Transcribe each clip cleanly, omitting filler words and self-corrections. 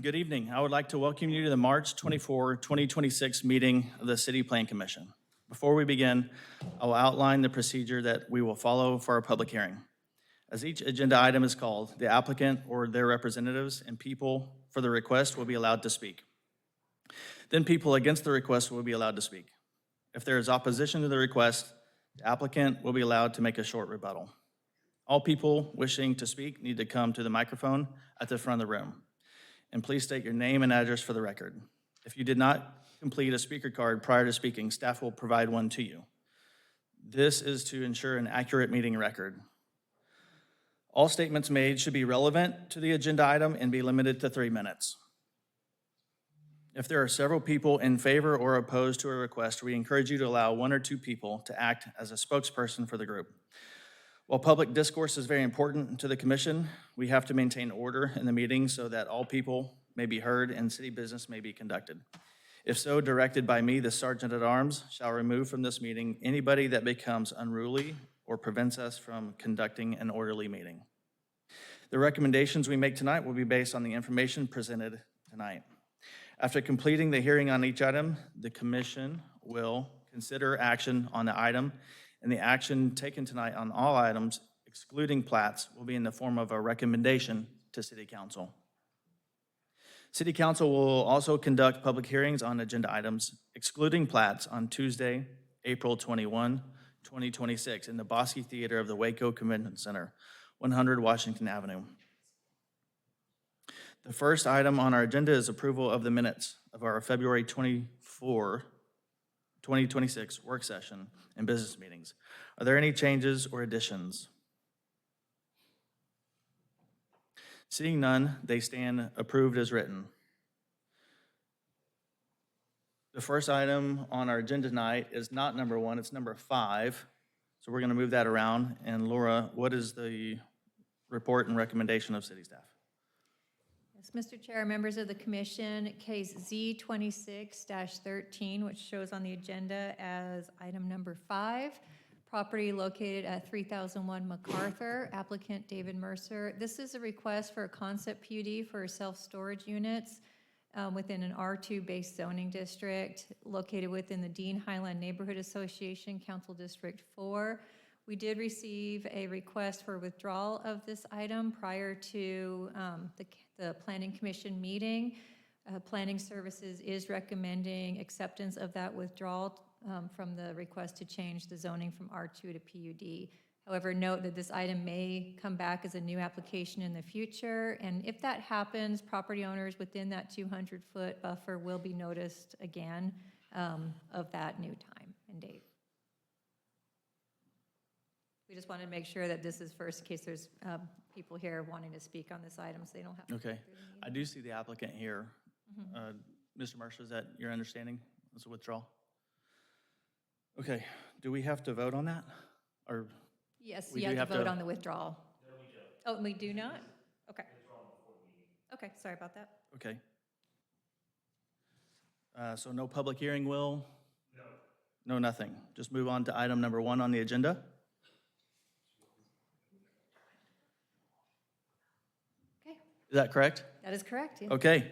Good evening. I would like to welcome you to the March 24, 2026 meeting of the City Plan Commission. Before we begin, I will outline the procedure that we will follow for our public hearing. As each agenda item is called, the applicant or their representatives and people for the request will be allowed to speak. Then people against the request will be allowed to speak. If there is opposition to the request, the applicant will be allowed to make a short rebuttal. All people wishing to speak need to come to the microphone at the front of the room. And please state your name and address for the record. If you did not complete a speaker card prior to speaking, staff will provide one to you. This is to ensure an accurate meeting record. All statements made should be relevant to the agenda item and be limited to 3 minutes. If there are several people in favor or opposed to a request, we encourage you to allow 1 or 2 people to act as a spokesperson for the group. While public discourse is very important to the commission, we have to maintain order in the meeting so that all people may be heard and city business may be conducted. If so, directed by me, the Sergeant at Arms, shall remove from this meeting anybody that becomes unruly or prevents us from conducting an orderly meeting. The recommendations we make tonight will be based on the information presented tonight. After completing the hearing on each item, the commission will consider action on the item, and the action taken tonight on all items, excluding plats, will be in the form of a recommendation to City Council. City Council will also conduct public hearings on agenda items, excluding plats, on Tuesday, April 21, 2026, in the Bosque Theater of the Waco Convention Center, 100 Washington Avenue. The first item on our agenda is approval of the minutes of our February 24, 2026 work session and business meetings. Are there any changes or additions? Seeing none, they stand approved as written. The first item on our agenda tonight is not number 1, it's number 5. So we're going to move that around. And Laura, what is the report and recommendation of city staff? Yes, Mr. Chair, members of the commission, case Z26-13, which shows on the agenda as item number 5, property located at 3001 MacArthur, applicant David Mercer. This is a request for a concept PUD for self-storage units within an R2-based zoning district located within the Dean Highland Neighborhood Association, Council District 4. We did receive a request for withdrawal of this item prior to the Planning Commission meeting. Planning Services is recommending acceptance of that withdrawal from the request to change the zoning from R2 to PUD. However, note that this item may come back as a new application in the future, and if that happens, property owners within that 200-foot buffer will be noticed again of that new time and date. We just wanted to make sure that this is first in case there's people here wanting to speak on this item, so they don't have to. Okay. I do see the applicant here. Mr. Mercer, is that your understanding? It's a withdrawal? Okay. Do we have to vote on that? Or Yes, we you do have to vote to- on the withdrawal. No, we don't. Oh, we do not? Okay. Okay, sorry about that. Okay. So no public hearing, Will? No. No, nothing. Just move on to item number 1 on the agenda. Okay, Is that correct? that is correct. Yeah. Okay.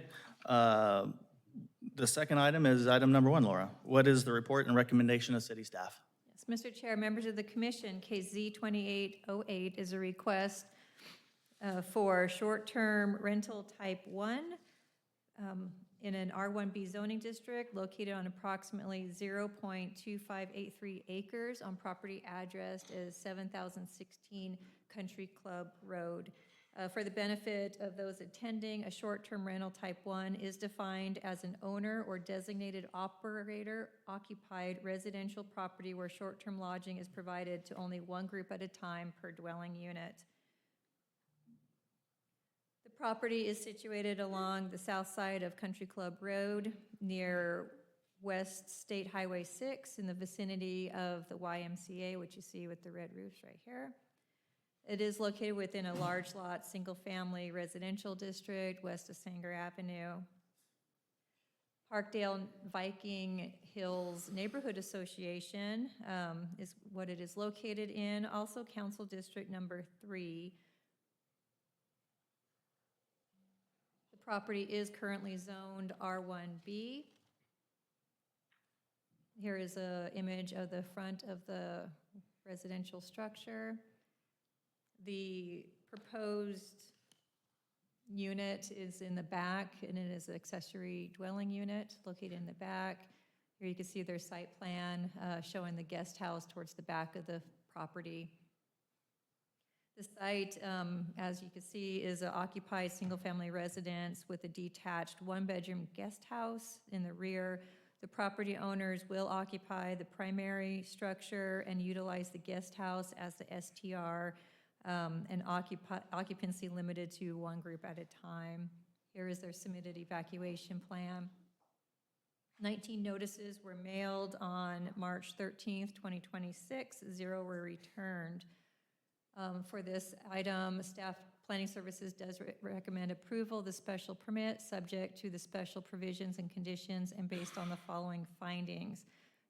The second item is item number 1, Laura. What is the report and recommendation of city staff? Yes, Mr. Chair, members of the commission, case Z2808 is a request for short-term rental type 1 in an R1B zoning district located on approximately 0.2583 acres on property addressed as 7016 Country Club Road. For the benefit of those attending, a short-term rental type 1 is defined as an owner or designated operator occupied residential property where short-term lodging is provided to only one group at a time per dwelling unit. The property is situated along the south side of Country Club Road near West State Highway 6 in the vicinity of the YMCA, which you see with the red roofs right here. It is located within a large lot, single-family residential district west of Sanger Avenue. Parkdale Viking Hills Neighborhood Association is what it is located in. Also Council District number 3. property is currently zoned R1B. Here is an image of the front of the residential structure. The proposed unit is in the back, and it is an accessory dwelling unit located in the back. Here you can see their site plan showing the guest house towards the back of the property. The site, as you can see, is an occupied single-family residence with a detached one-bedroom guest house in the rear. The property owners will occupy the primary structure and utilize the guest house as the STR, and occupancy limited to one group at a time. Here is their submitted evacuation plan. 19 notices were mailed on March 13th, 2026. 0 were returned. For this item, staff planning services does recommend approval of the special permit, subject to the special provisions and conditions and based on the following findings.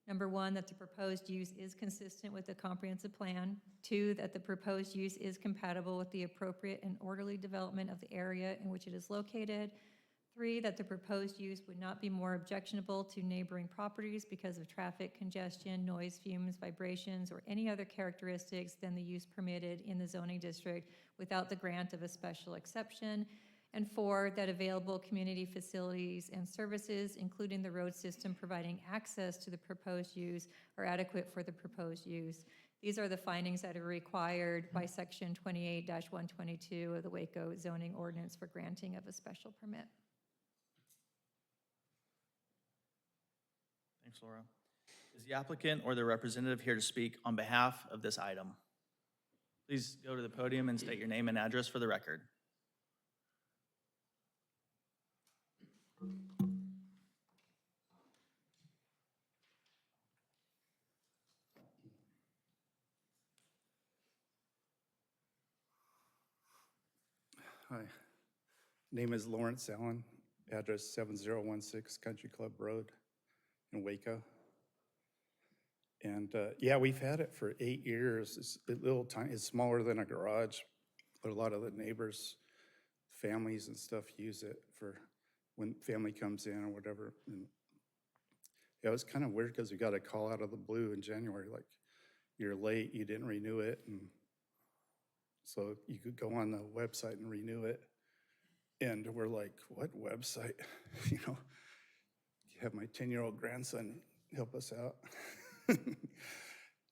Number 1, that the proposed use is consistent with the comprehensive plan. 2, that the proposed use is compatible with the appropriate and orderly development of the area in which it is located. 3, that the proposed use would not be more objectionable to neighboring properties because of traffic congestion, noise, fumes, vibrations, or any other characteristics than the use permitted in the zoning district without the grant of a special exception. And 4, that available community facilities and services, including the road system providing access to the proposed use, are adequate for the proposed use. These are the findings that are required by Section 28-122 of the Waco zoning ordinance for granting of a special permit. Thanks, Laura. Is the applicant or their representative here to speak on behalf of this item? Please go to the podium and state your name and address for the record. Hi, name is Lawrence Allen, address 7016 Country Club Road in Waco. And yeah, we've had it for 8 years. It's a little tiny, it's smaller than a garage, but a lot of the neighbors, families and stuff use it for when family comes in or whatever. And yeah, it was kind of weird because we got a call out of the blue in January, like, you're late, you didn't renew it. And so you could go on the website and renew it. And we're like, what website? You know, have my 10-year-old grandson help us out.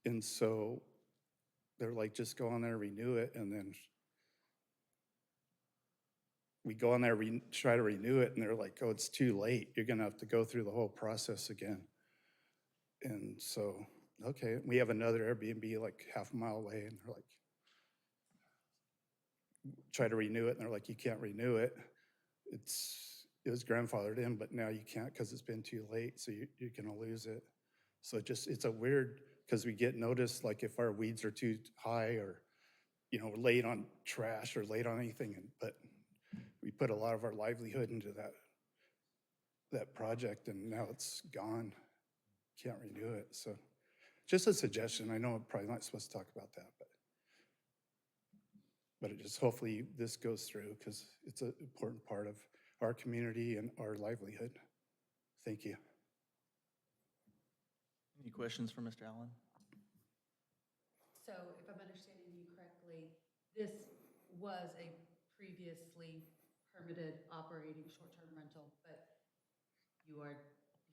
And so they're like, just go on there, renew it. And then we go on there, try to renew it. And they're like, oh, it's too late. You're going to have to go through the whole process again. And so, okay, we have another Airbnb like half a mile away. And they're like, try to renew it, and they're like, you can't renew it. It was grandfathered in, but now you can't because it's been too late, so you're gonna lose it. So it's a weird, because we get noticed like if our weeds are too high or, you know, we're late on trash or late on anything, but we put a lot of our livelihood into that project, and now it's gone. Can't renew it, so just a suggestion. I know I'm probably not supposed to talk about that, but it just, hopefully this goes through because it's an important part of our community and our livelihood. Thank you. Any questions for Mr. Allen? So if I'm understanding you correctly, this was a previously permitted operating short-term rental, but you are,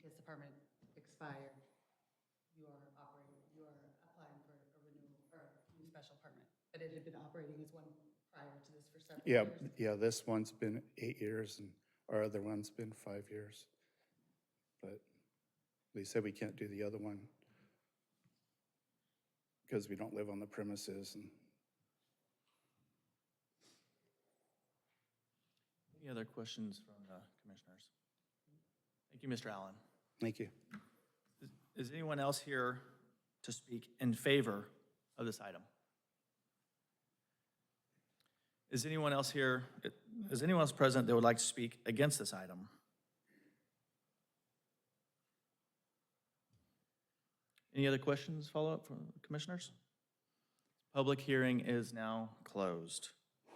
because the permit expired, you are applying for a renewal or a new special permit, but it had been operating as one prior to this for several years. Yeah, this one's been 8 years and our other one's been 5 years. But they said we can't do the other one because we don't live on the premises. And Any other questions from the commissioners? Thank you, Mr. Allen. thank you. Is anyone else here to speak in favor of this item? Is anyone else present that would like to speak against this item? Any other questions, follow-up from commissioners? Public hearing is now closed.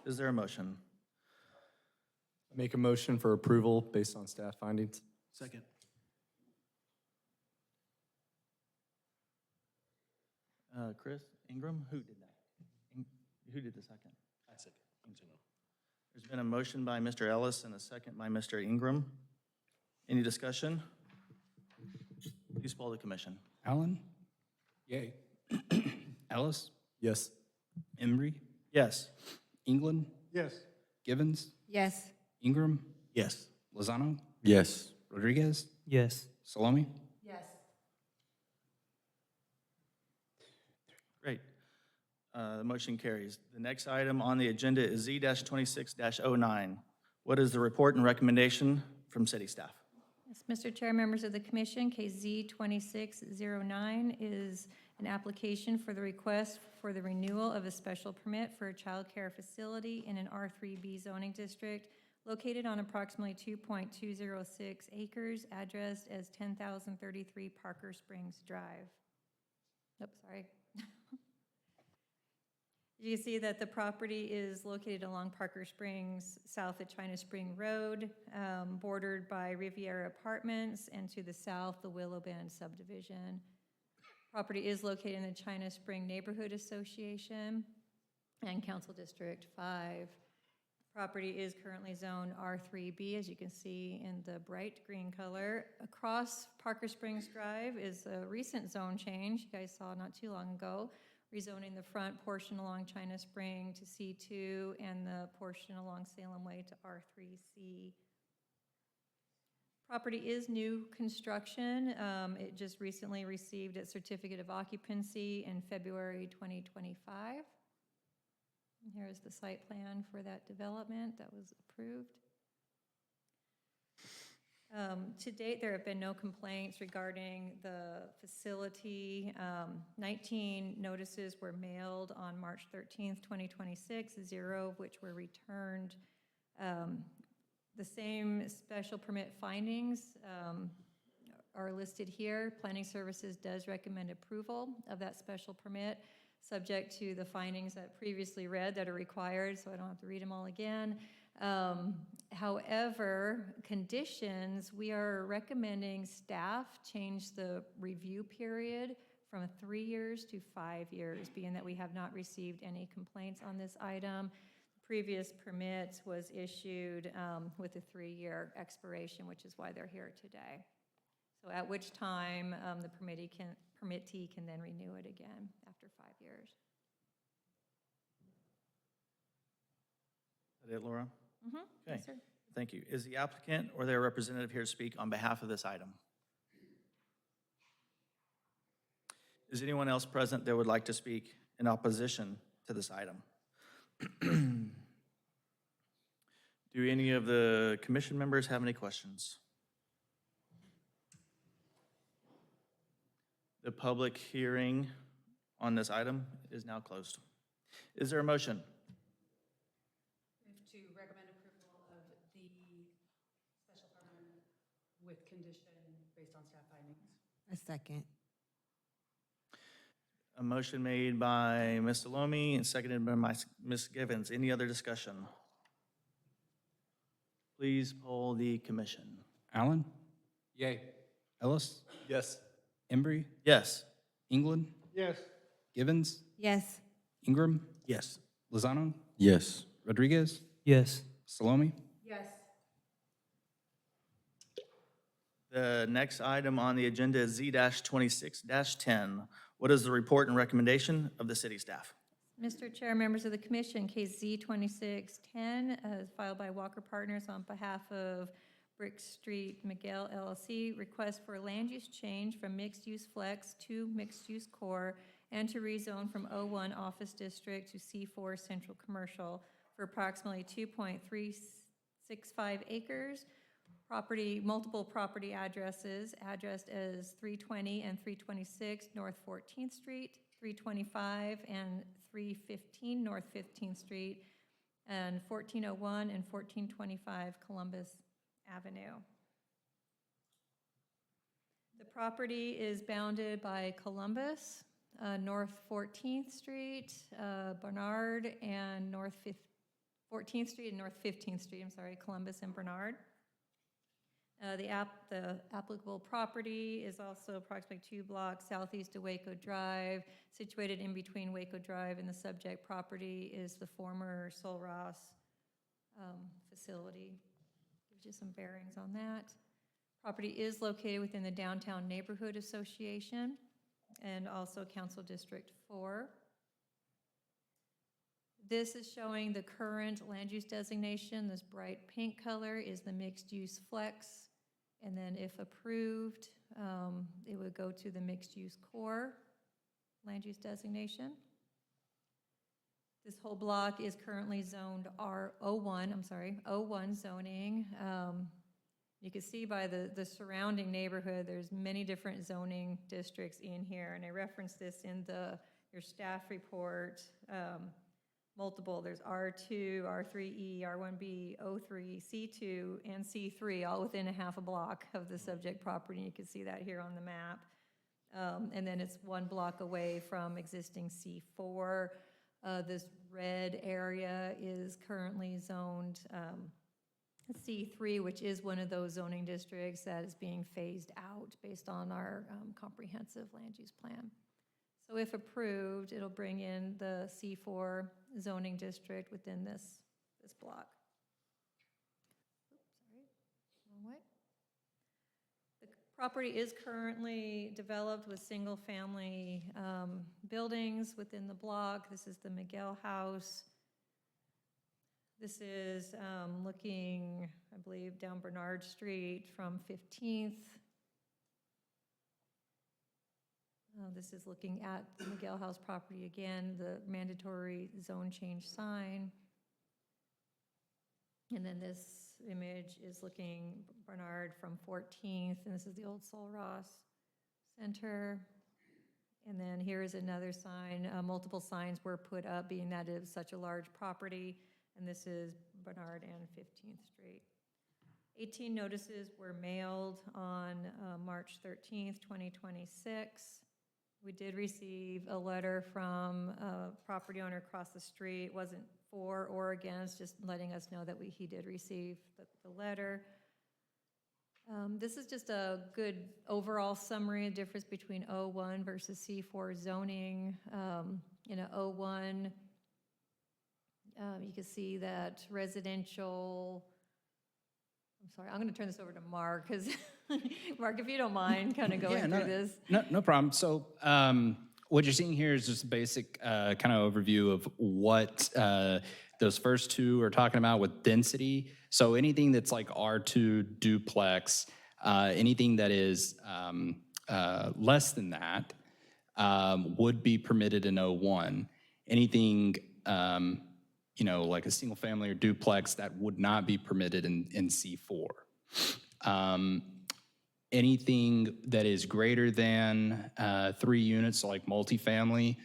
Is there a motion? Make a motion for approval based on staff findings. Second. Chris Ingram, who did that? Who did the second? I second. There's been a motion by Mr. Ellis and a second by Mr. Ingram. Any discussion? Please poll the commission. Allen, Yay. Ellis, Yes. Embry, Yes. England, Yes. Givens, Yes. Ingram, Yes. Lozano, Yes. Rodriguez, Yes. Salome. Yes. Great. The motion carries. The next item on the agenda is Z-26-09. What is the report and recommendation from city staff? Yes, Mr. Chair, members of the commission, case Z 2609 is an application for the request for the renewal of a special permit for a childcare facility in an R3B zoning district located on approximately 2.206 acres, addressed as 10,033 Parker Springs Drive. Oops, sorry. You see that the property is located along Parker Springs, south of China Spring Road, bordered by Riviera Apartments, and to the south, the Willow Bend subdivision. Property is located in the China Spring Neighborhood Association and Council District 5. Property is currently zoned R3B, as you can see in the bright green color. Across Parker Springs Drive is a recent zone change you guys saw not too long ago, rezoning the front portion along China Spring to C2 and the portion along Salem Way to R3C. Property is new construction. It just recently received its certificate of occupancy in February 2025. And here's the site plan for that development that was approved. To date, there have been no complaints regarding the facility. 19 notices were mailed on March 13th, 2026, 0 of which were returned. The same special permit findings are listed here. Planning Services does recommend approval of that special permit, subject to the findings that previously read that are required, so I don't have to read them all again. However, conditions, we are recommending staff change the review period from 3 years to 5 years, being that we have not received any complaints on this item. Previous permit was issued with a 3-year expiration, which is why they're here today. So at which time the permittee can then renew it again after 5 years. Is that it, Laura? Mm-hmm. Okay. Yes, sir. Thank you. Is the applicant or their representative here to speak on behalf of this item? Is anyone else present that would like to speak in opposition to this item? Do any of the commission members have any questions? The public hearing on this item is now closed. Is there a motion? Move to recommend approval of the special permit with condition based on staff findings. A second. A motion made by Ms. Salome and seconded by Ms. Givens. Any other discussion? Please poll the commission. Allen, Yay. Ellis, Yes. Embry, Yes. Yes. Givens, Yes. Ingram, Yes. Lozano, Yes. Rodriguez, Yes. Salome. Yes. The next item on the agenda is Z-26-10. What is the report and recommendation of the city staff? Mr. Chair, members of the commission, case Z 2610, filed by Walker Partners on behalf of Brick Street Miguel LLC, request for land use change from mixed-use flex to mixed-use core and to rezone from O1 Office District to C4 Central Commercial for approximately 2.365 acres. Property, multiple property addresses, addressed as 320 and 326 North 14th Street, 325 and 315 North 15th Street, and 1401 and 1425 Columbus Avenue. The property is bounded by Columbus, North 14th Street, Bernard, and North 14th Street and North 15th Street, I'm sorry, Columbus and Bernard. The applicable property is also approximately 2 blocks southeast of Waco Drive. Situated in between Waco Drive and the subject property is the former Sol Ross facility. Gives you some bearings on that. Property is located within the Downtown Neighborhood Association and also Council District 4. This is showing the current land use designation. This bright pink color is the mixed-use flex. And then if approved, it would go to the mixed-use core land use designation. This whole block is currently zoned O1 zoning. You can see by the surrounding neighborhood, there's many different zoning districts in here, and I referenced this in your staff report. Multiple, there's R2, R3E, R1B, O3, C2, and C3, all within a half a block of the subject property. You can see that here on the map. And then it's 1 block away from existing C4. This red area is currently zoned C3, which is one of those zoning districts that is being phased out based on our comprehensive land use plan. So if approved, it'll bring in the C4 zoning district within this block. Oops, sorry, wrong way. The property is currently developed with single-family buildings within the block. This is the Miguel House. This is looking, I believe, down Bernard Street from 15th. This is looking at the Miguel House property again, the mandatory zone change sign. And then this image is looking Bernard from 14th, and this is the old Sol Ross Center. And then here is another sign. Multiple signs were put up, being that it is such a large property, and this is Bernard and 15th Street. 18 notices were mailed on March 13th, 2026. We did receive a letter from a property owner across the street. It wasn't for or against, just letting us know that he did receive the letter. This is just a good overall summary of difference between O1 versus C4 zoning. In a O1, you can see that residential, I'm sorry, I'm going to turn this over to Mark, because Mark, if you don't mind kind of going through this. No problem. So what you're seeing here is just a basic kind of overview of what those first two are talking about with density. So anything that's like R2 duplex, anything that is less than that would be permitted in O1. Anything, like a single family or duplex, that would not be permitted in C4. Anything that is greater than 3 units, so like multifamily,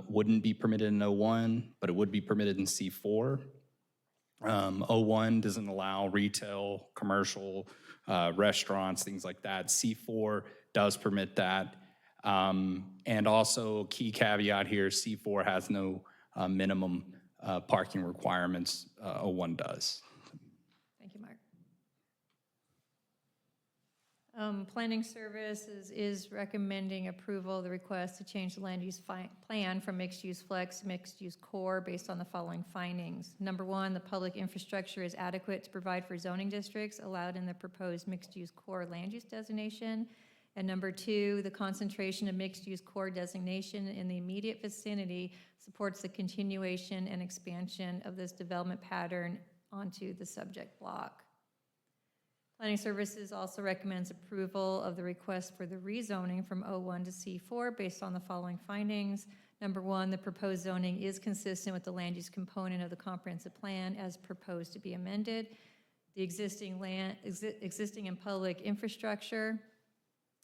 wouldn't be permitted in O1, but it would be permitted in C4. O1 doesn't allow retail, commercial, restaurants, things like that. C4 does permit that. And also, key caveat here, C4 has no minimum parking requirements. O1 does. Thank you, Mark. Planning Services is recommending approval of the request to change the land use plan from mixed-use flex to mixed-use core based on the following findings. Number 1, the public infrastructure is adequate to provide for zoning districts allowed in the proposed mixed-use core land use designation. And number 2, the concentration of mixed-use core designation in the immediate vicinity supports the continuation and expansion of this development pattern onto the subject block. Planning Services also recommends approval of the request for the rezoning from O1 to C4 based on the following findings. Number 1, the proposed zoning is consistent with the land use component of the comprehensive plan as proposed to be amended. The existing and public infrastructure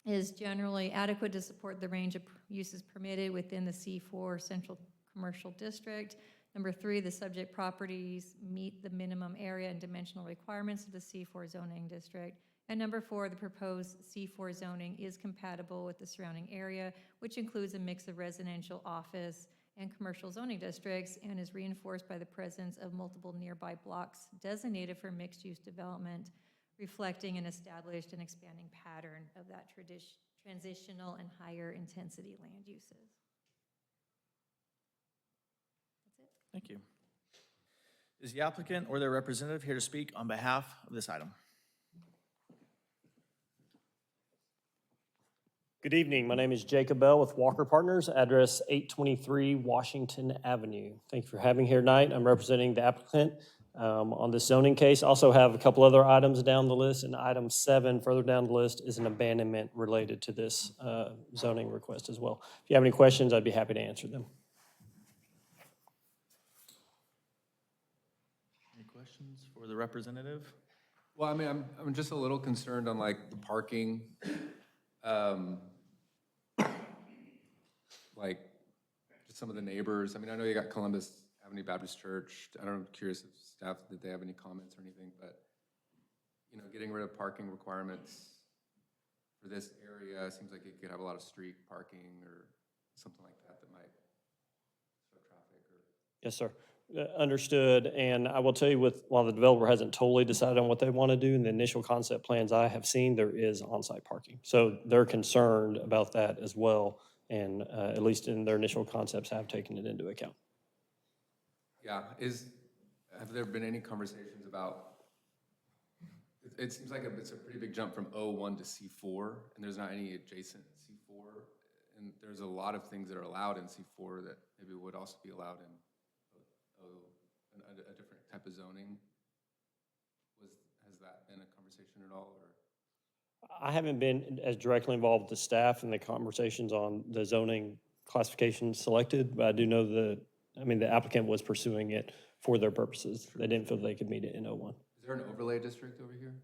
is generally adequate to support the range of uses permitted within the C4 Central Commercial District. Number 3, the subject properties meet the minimum area and dimensional requirements of the C4 zoning district. And number 4, the proposed C4 zoning is compatible with the surrounding area, which includes a mix of residential, office, and commercial zoning districts, and is reinforced by the presence of multiple nearby blocks designated for mixed-use development, reflecting an established and expanding pattern of that transitional and higher intensity land uses. That's it. Thank you. Is the applicant or their representative here to speak on behalf of this item? Good evening. My name is Jacob Bell with Walker Partners, address 823 Washington Avenue. Thank you for having me here tonight. I'm representing the applicant on this zoning case. Also have a couple other items down the list, and item 7 further down the list is an abandonment related to this zoning request as well. If you have any questions, I'd be happy to answer them. Any questions for the representative? Well, I mean, I'm just a little concerned on like the parking. Like, just some of the neighbors. I mean, I know you got Columbus Avenue Baptist Church. I'm curious if staff, did they have any comments or anything, but, you know, getting rid of parking requirements for this area seems like it could have a lot of street parking or something like that that might slow traffic or. Yes, sir. Understood. And I will tell you, while the developer hasn't totally decided on what they want to do, in the initial concept plans I have seen, there is on-site parking. So they're concerned about that as well, and at least in their initial concepts have taken it into account. Yeah, have there been any conversations about, it seems like it's a pretty big jump from O1 to C4, and there's not any adjacent C4, and there's a lot of things that are allowed in C4 that maybe would also be allowed in a different type of zoning. Has that been a conversation at all, or? I haven't been as directly involved with the staff in the conversations on the zoning classification selected, but I do know the applicant was pursuing it for their purposes. They didn't feel they could meet it in O1. Is there an overlay district over here?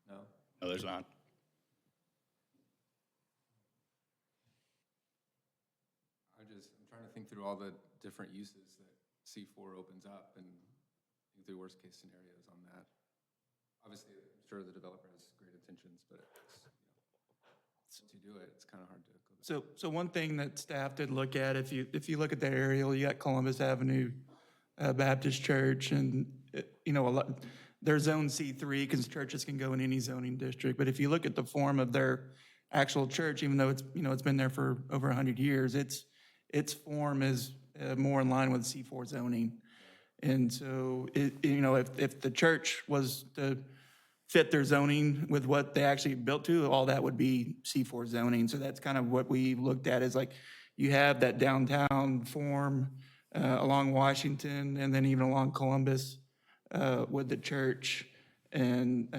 No? No, there's not. I'm trying to think through all the different uses that C4 opens up and think through worst case scenarios on that. Obviously, I'm sure the developer has great intentions, but once you do it, it's kind of hard to go back. So one thing that staff did look at, if you look at the aerial, you got Columbus Avenue Baptist Church, and, they're zone C3, because churches can go in any zoning district. But if you look at the form of their actual church, even though it's been there for over 100 years, its form is more in line with C4 zoning. And so, if the church was to fit their zoning with what they actually built to, all that would be C4 zoning. So that's kind of what we looked at, is like, you have that downtown form along Washington, and then even along Columbus with the church. And,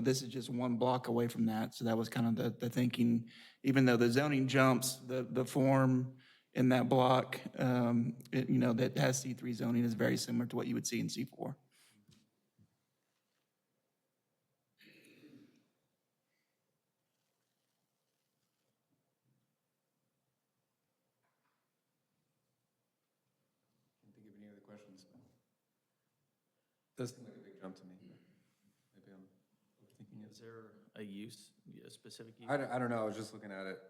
this is just one block away from that. So that was kind of the thinking. Even though the zoning jumps, the form in that block, that has C3 zoning is very similar to what you would see in C4. Can't think of any other questions. It does seem like a big jump to me. Maybe I'm overthinking it. Is there a use, a specific use? I don't know, I was just looking at it.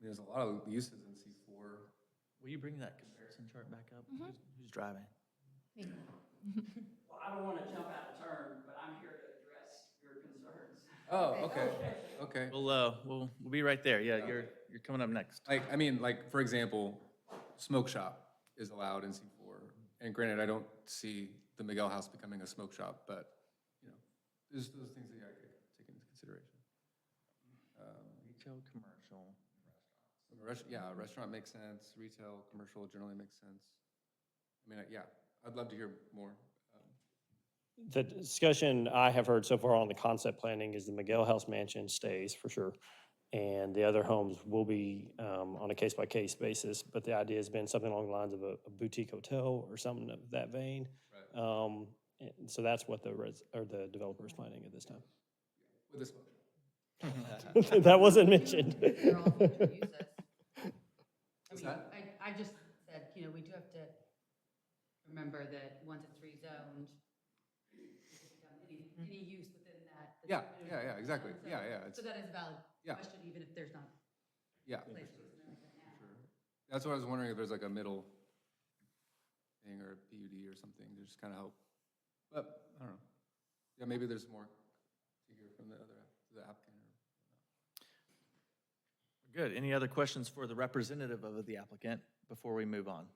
There's a lot of uses in C4. Will you bring that comparison chart back up? Who's driving? Well, I don't want to jump out of turn, but I'm here to address your concerns. Oh, okay. We'll be right there. Yeah, you're coming up next. Like, for example, smoke shop is allowed in C4. And granted, I don't see the Miguel House becoming a smoke shop, but, there's those things that you gotta take into consideration. Retail, commercial. Restaurant makes sense, retail, commercial generally makes sense. I'd love to hear more. The discussion I have heard so far on the concept planning is the Miguel House Mansion stays for sure. And the other homes will be on a case-by-case basis, but the idea has been something along the lines of a boutique hotel or something of that vein. Right. And so that's what the developer is planning at this time. With this motion. That wasn't mentioned. They're all future uses. What's that? I just said, we do have to remember that once it's rezoned, any use within that. Yeah, exactly. Yeah. So that is a valid Yeah. question, even if there's not Yeah. place use in That's what I was wondering, if there's like a middle thing or a PUD or something, to just kind of help. But, I don't know. Yeah, maybe there's more to hear from the applicant. Good. Any other questions for the representative of the applicant before we move on?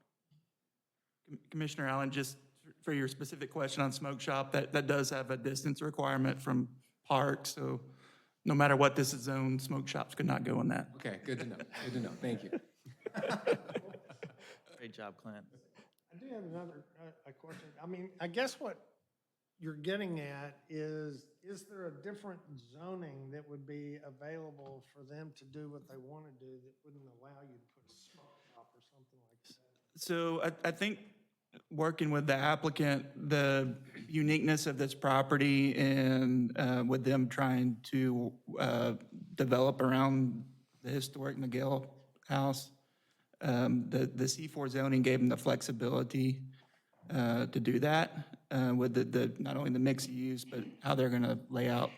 Commissioner Allen, just for your specific question on smoke shop, that does have a distance requirement from park, so no matter what this is zoned, smoke shops could not go in that. Okay, good to know, good to know, thank you. Great job, Clint. I do have another, a question. I mean, I guess what you're getting at is there a different zoning that would be available for them to do what they want to do that wouldn't allow you to put a smoke shop or something like that? So I think working with the applicant, the uniqueness of this property and with them trying to develop around the historic McGill house, the C4 zoning gave them the flexibility to do that with the not only the mixed use, but how they're going to lay out.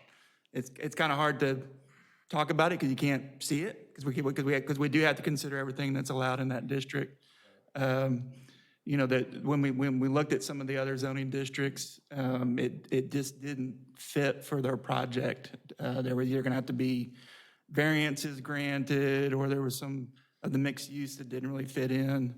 It's kind of hard to talk about it because you can't see it, because we do have to consider everything that's allowed in that district. You know, that when we looked at some of the other zoning districts, it just didn't fit for their project. There was either going to have to be variances granted, or there was some of the mixed use that didn't really fit in.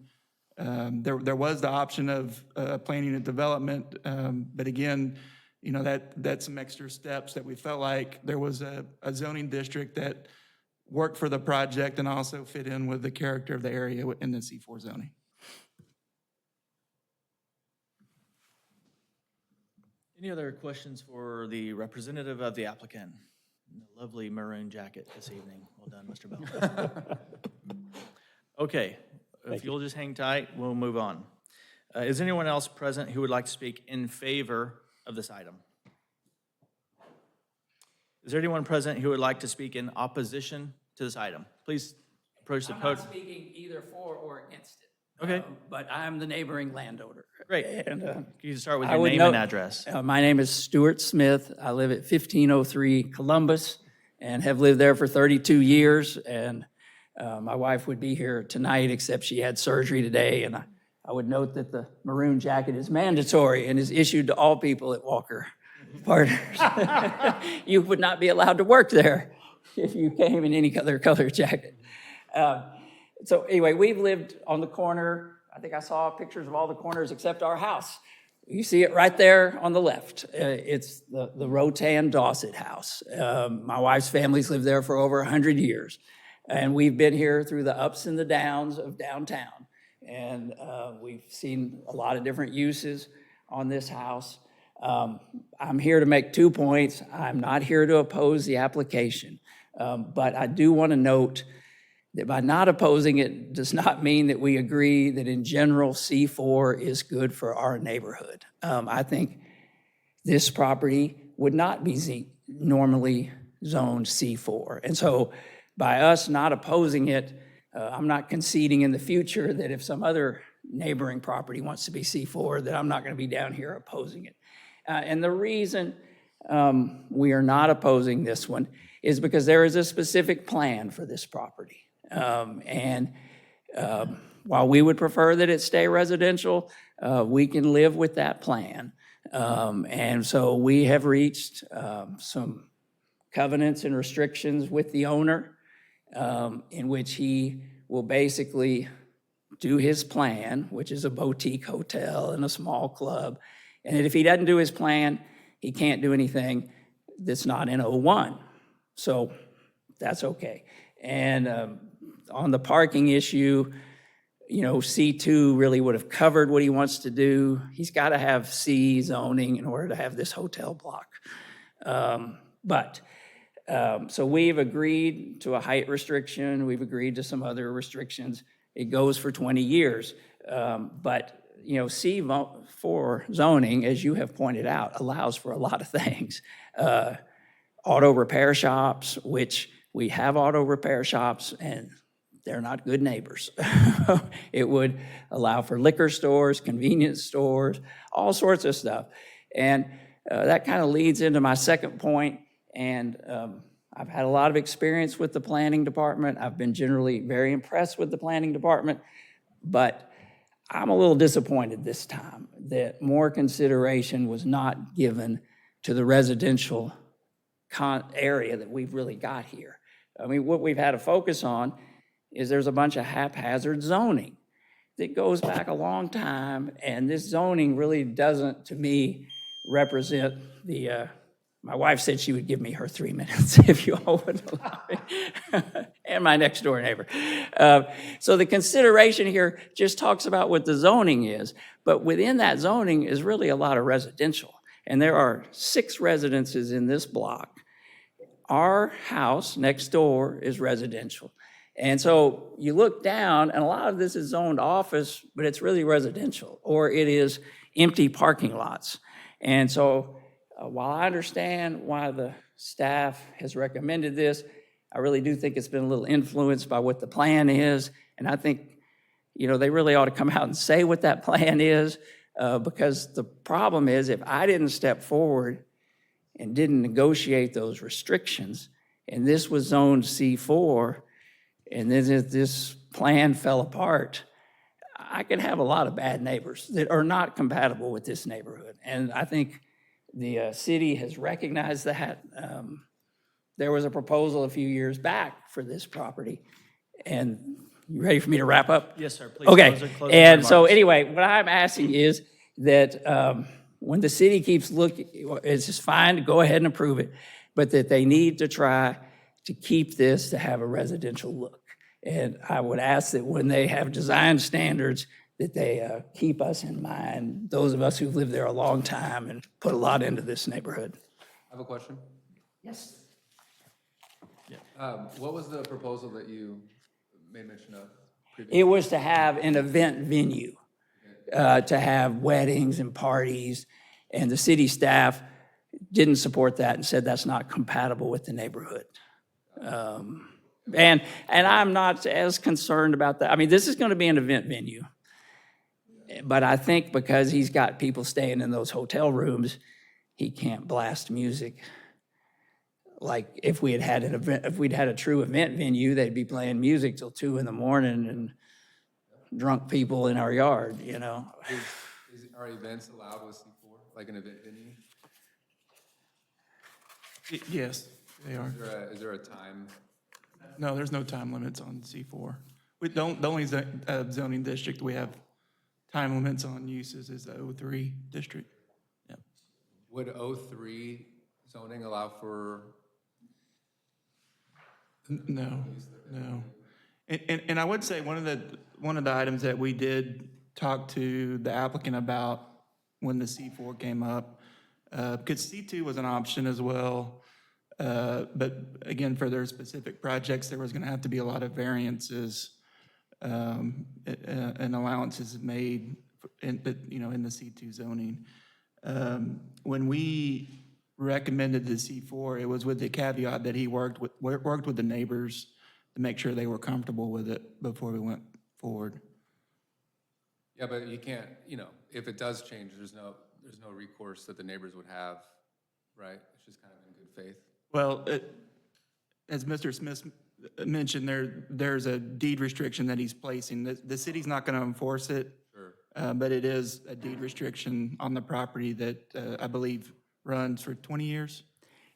There was the option of planning and development, but again, you know, that's some extra steps that we felt like there was a zoning district that worked for the project and also fit in with the character of the area in the C4 zoning. Any other questions for the representative of the applicant? The lovely maroon jacket this evening. Well done, Mr. Bell. Okay, if you'll just hang tight, we'll move on. Is anyone else present who would like to speak in favor of this item? Is there anyone present who would like to speak in opposition to this item? Please approach the I'm not podium. speaking either for or against it. Okay. But I'm the neighboring landowner. Great. And Can you start with I your would name and note- address? my name is Stuart Smith. I live at 1503 Columbus and have lived there for 32 years. And my wife would be here tonight, except she had surgery today. And I would note that the maroon jacket is mandatory and is issued to all people at Walker Partners. You would not be allowed to work there if you came in any other color jacket. So anyway, we've lived on the corner. I think I saw pictures of all the corners except our house. You see it right there on the left. It's the Rotan Dawsett house. My wife's family's lived there for over 100 years. And we've been here through the ups and the downs of downtown. And we've seen a lot of different uses on this house. I'm here to make 2 points. I'm not here to oppose the application. But I do want to note that by not opposing it does not mean that we agree that in general C4 is good for our neighborhood. I think this property would not be normally zoned C4. And so by us not opposing it, I'm not conceding in the future that if some other neighboring property wants to be C4, that I'm not going to be down here opposing it. And the reason we are not opposing this one is because there is a specific plan for this property. While we would prefer that it stay residential, we can live with that plan. And so we have reached some covenants and restrictions with the owner in which he will basically do his plan, which is a boutique hotel and a small club. And if he doesn't do his plan, he can't do anything that's not in O1. So that's okay. And on the parking issue, you know, C2 really would have covered what he wants to do. He's got to have C zoning in order to have this hotel block. So we've agreed to a height restriction. We've agreed to some other restrictions. It goes for 20 years. But, you know, C4 zoning, as you have pointed out, allows for a lot of things. Auto repair shops, which we have auto repair shops, and they're not good neighbors. It would allow for liquor stores, convenience stores, all sorts of stuff. And that kind of leads into my second point, and I've had a lot of experience with the planning department. I've been generally very impressed with the planning department, but I'm a little disappointed this time that more consideration was not given to the residential area that we've really got here. I mean, what we've had to focus on is there's a bunch of haphazard zoning that goes back a long time, and this zoning really doesn't, to me, represent the, my wife said she would give me her 3 minutes if you all would allow me, and my next door neighbor. So the consideration here just talks about what the zoning is, but within that zoning is really a lot of residential. And there are 6 residences in this block. Our house next door is residential. And so you look down, and a lot of this is zoned office, but it's really residential, or it is empty parking lots. And so while I understand why the staff has recommended this, I really do think it's been a little influenced by what the plan is. And I think, you know, they really ought to come out and say what that plan is, because the problem is if I didn't step forward and didn't negotiate those restrictions, and this was zoned C4, and then if this plan fell apart, I could have a lot of bad neighbors that are not compatible with this neighborhood. And I think the city has recognized that. There was a proposal a few years back for this property. And you ready for me to wrap up? Yes, sir, please. Okay, closing and so remarks. anyway, what I'm asking is that when the city keeps looking, it's just fine to go ahead and approve it, but that they need to try to keep this to have a residential look. And I would ask that when they have design standards, that they keep us in mind, those of us who've lived there a long time and put a lot into this neighborhood. I have a question. Yes. What was the proposal that you made mention of previously? It was to have an event venue, to have weddings and parties, and the city staff didn't support that and said that's not compatible with the neighborhood. And I'm not as concerned about that. I mean, this is going to be an event venue. But I think because he's got people staying in those hotel rooms, he can't blast music. Like if we had had an event, if we'd had a true event venue, they'd be playing music till 2 a.m. and drunk people in our yard, you know? Are events allowed with C4, like an event venue? Yes, they are. Is there a time? No, there's no time limits on C4. The only zoning district we have time limits on uses is the O3 district. Yep. Would O3 zoning allow for? No. And I would say one of the items that we did talk to the applicant about when the C4 came up, because C2 was an option as well, but again, for their specific projects, there was going to have to be a lot of variances and allowances made in the C2 zoning. When we recommended the C4, it was with the caveat that he worked with the neighbors to make sure they were comfortable with it before we went forward. Yeah, but you can't, if it does change, there's no recourse that the neighbors would have, right? It's just kind of in good faith. Well, as Mr. Smith mentioned, there's a deed restriction that he's placing. The city's not going to enforce it, Sure. but it is a deed restriction on the property that I believe runs for 20 years.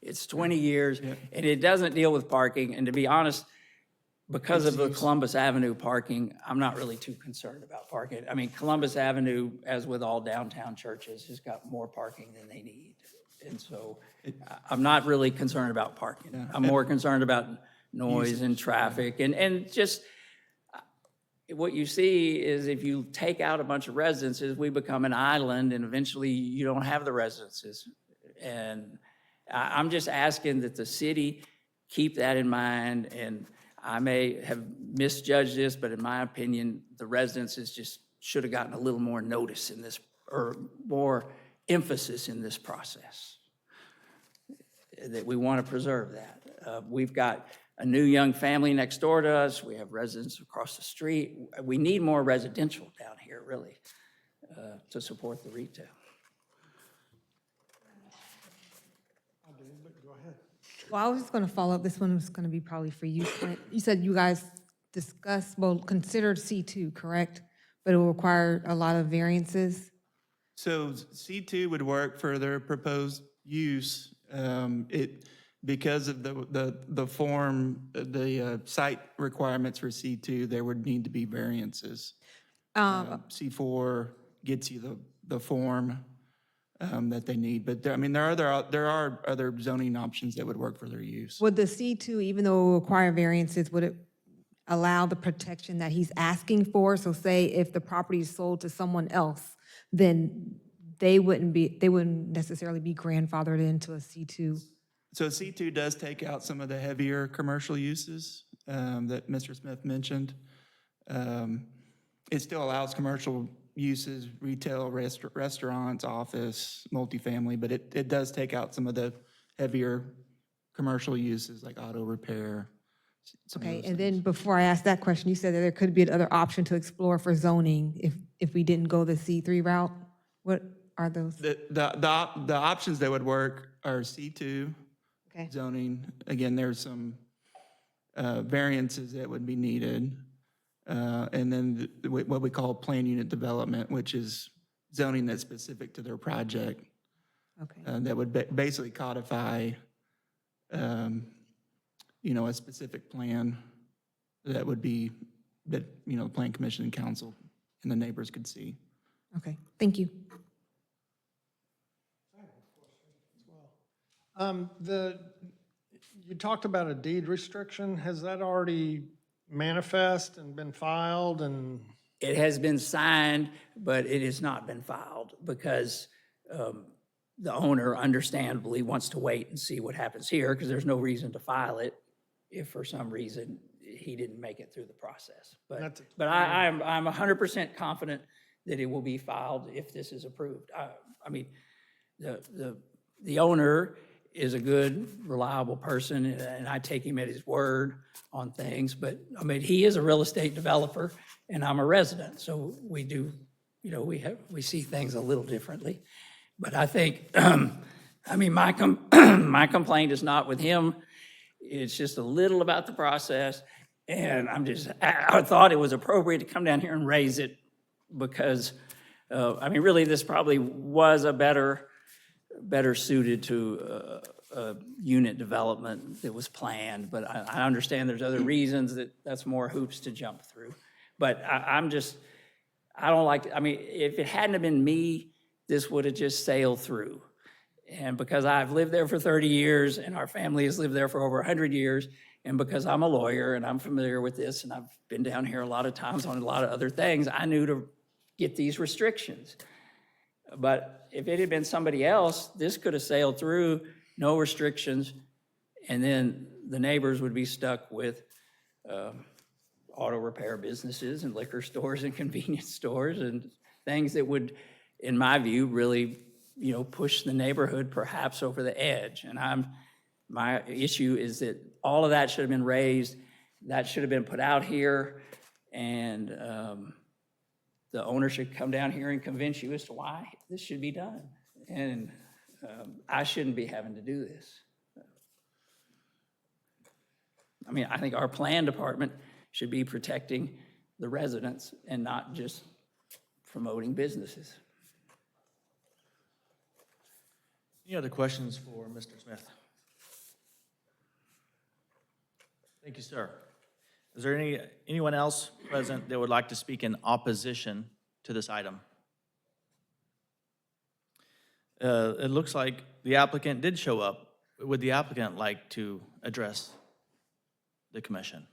It's 20 years, and it doesn't deal with parking. And to be honest, because of the Columbus Avenue parking, I'm not really too concerned about parking. I mean, Columbus Avenue, as with all downtown churches, has got more parking than they need. And so I'm not really concerned about parking. I'm more concerned about noise and traffic. And just what you see is if you take out a bunch of residences, we become an island, and eventually you don't have the residences. And I'm just asking that the city keep that in mind. And I may have misjudged this, but in my opinion, the residences just should have gotten a little more notice in this, or more emphasis in this process, that we want to preserve that. We've got a new young family next door to us. We have residents across the street. We need more residential down here, really, to support the retail. Go ahead. Well, I was just gonna follow up. This one was gonna be probably for you, Clint. You said you guys discussed, well, considered C2, correct? But it will require a lot of variances. So C2 would work for their proposed use. Because of the form, the site requirements for C2, there would need to be variances. C4 gets you the form that they need, but there are other zoning options that would work for their use. Would the C2, even though it will require variances, would it allow the protection that he's asking for? So say if the property is sold to someone else, then they wouldn't necessarily be grandfathered into a C2. So C2 does take out some of the heavier commercial uses that Mr. Smith mentioned. It still allows commercial uses, retail, restaurants, office, multifamily, but it does take out some of the heavier commercial uses like auto repair. some of Okay, those and things. then before I ask that question, you said that there could be another option to explore for zoning if we didn't go the C3 route. What are those? The options that would work are C2 Okay, zoning. Again, there's some variances that would be needed. And then what we call plan unit development, which is zoning that's specific to their project. okay. That would basically codify, a specific plan that would be, that, the Plan Commission and Council and the neighbors could see. Okay, thank you. You talked about a deed restriction. Has that already manifest and been filed and? It has been signed, but it has not been filed because the owner understandably wants to wait and see what happens here because there's no reason to file it if for some reason he didn't make it through the process. That's But a- I'm 100% confident that it will be filed if this is approved. I mean, the owner is a good, reliable person, and I take him at his word on things, but, I mean, he is a real estate developer, and I'm a resident, so we do, we see things a little differently. But I think, my complaint is not with him, it's just a little about the process, and I thought it was appropriate to come down here and raise it, because, really, this probably was a better suited to unit development that was planned, but I understand there's other reasons that's more hoops to jump through. But I don't like, if it hadn't have been me, this would have just sailed through. And because I've lived there for 30 years and our family has lived there for over 100 years, and because I'm a lawyer and I'm familiar with this and I've been down here a lot of times on a lot of other things, I knew to get these restrictions. But if it had been somebody else, this could have sailed through, no restrictions, and then the neighbors would be stuck with auto repair businesses and liquor stores and convenience stores and things that would, in my view, really, push the neighborhood perhaps over the edge. And my issue is that all of that should have been raised, that should have been put out here, and the owner should come down here and convince you as to why this should be done. And I shouldn't be having to do this. I think our plan department should be protecting the residents and not just promoting businesses. Any other questions for Mr. Smith? Thank you, sir. Is there anyone else present that would like to speak in opposition to this item? It looks like the applicant did show up. Would the applicant like to address the commission?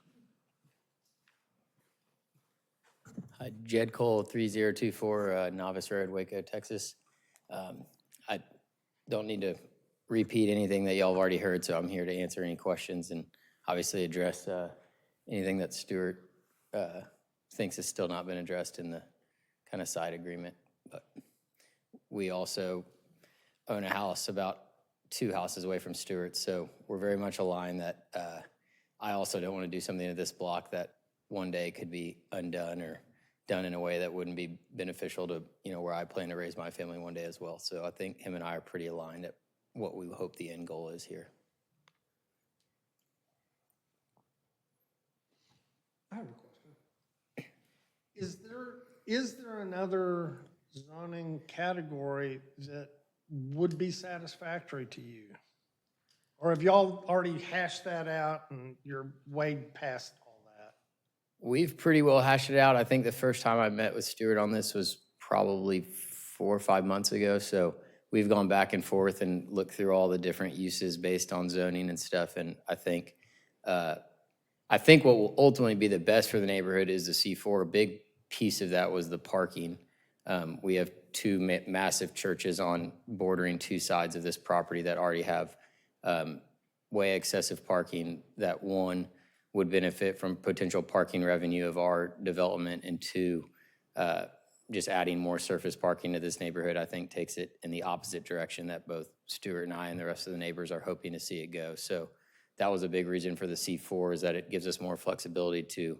Jed Cole, 3024 Novice Road, Waco, Texas. I don't need to repeat anything that y'all have already heard, so I'm here to answer any questions and obviously address anything that Stuart thinks has still not been addressed in the kind of side agreement. But we also own a house about 2 houses away from Stuart, so we're very much aligned that I also don't want to do something to this block that one day could be undone or done in a way that wouldn't be beneficial to, where I plan to raise my family one day as well. So I think him and I are pretty aligned at what we hope the end goal is here. I have a question. Is there another zoning category that would be satisfactory to you? Or have y'all already hashed that out and you're way past all that? We've pretty well hashed it out. I think the first time I met with Stuart on this was probably 4 or 5 months ago. So we've gone back and forth and looked through all the different uses based on zoning and stuff. And I think what will ultimately be the best for the neighborhood is the C4. A big piece of that was the parking. We have two massive churches on bordering two sides of this property that already have way excessive parking. That one would benefit from potential parking revenue of our development, and two, just adding more surface parking to this neighborhood, I think takes it in the opposite direction that both Stuart and I and the rest of the neighbors are hoping to see it go. So that was a big reason for the C4, is that it gives us more flexibility to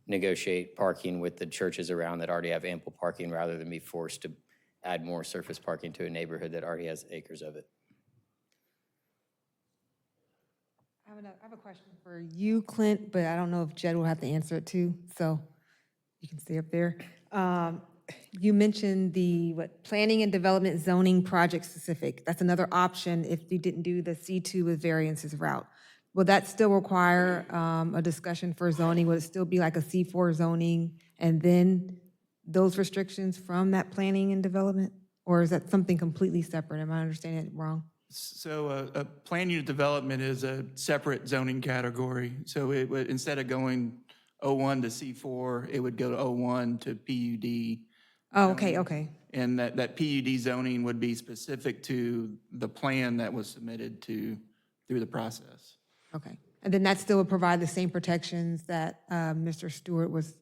negotiate parking with the churches around that already have ample parking, rather than be forced to add more surface parking to a neighborhood that already has acres of it. I have a question for you, Clint, but I don't know if Jed will have to answer it too, so you can stay up there. You mentioned the, planning and development zoning project specific. That's another option if you didn't do the C2 with variances route. Will that still require a discussion for zoning? Would it still be like a C4 zoning and then those restrictions from that planning and development? Or is that something completely separate? Am I understanding it wrong? So a plan unit development is a separate zoning category. So it would, instead of going O1 to C4, it would go to O1 to PUD. Oh, okay. And that PUD zoning would be specific to the plan that was submitted through the process. Okay. And then that still would provide the same protections that Mr. Stewart was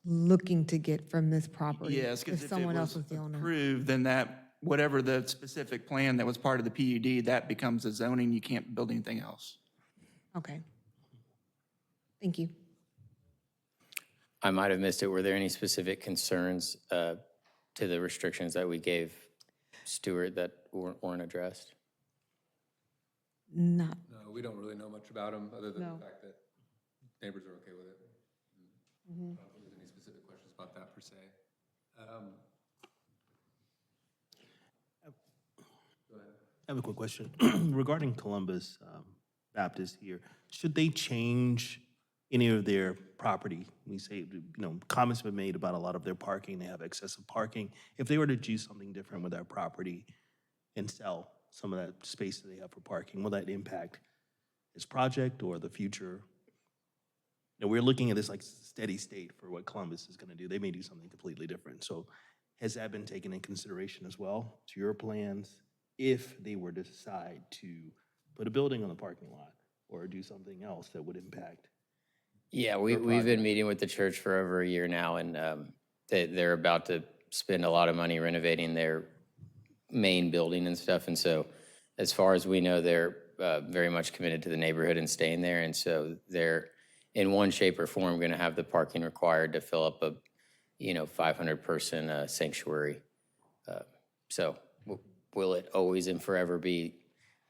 looking to get from this property? Yes, because if it someone else was was the owner. approved, then that, whatever the specific plan that was part of the PUD, that becomes a zoning. You can't build anything else. Okay. Thank you. I might have missed it. Were there any specific concerns to the restrictions that we gave Stuart that weren't addressed? Not, No, we don't really know much about them, other than No. the fact that neighbors are okay with it. I don't think there's any specific questions about that per se. Go ahead. I have a quick question regarding Columbus Baptist here. Should they change any of their property? We say, comments have been made about a lot of their parking. They have excessive parking. If they were to do something different with their property and sell some of that space that they have for parking, will that impact this project or the future? We're looking at this like steady state for what Columbus is going to do. They may do something completely different. So has that been taken in consideration as well to your plans if they were to decide to put a building on the parking lot or do something else that would impact? Yeah, we've been meeting with the church for over a year now, and they're about to spend a lot of money renovating their main building and stuff. And so as far as we know, they're very much committed to the neighborhood and staying there. And so they're, in one shape or form, going to have the parking required to fill up a 500-person sanctuary. So will it always and forever be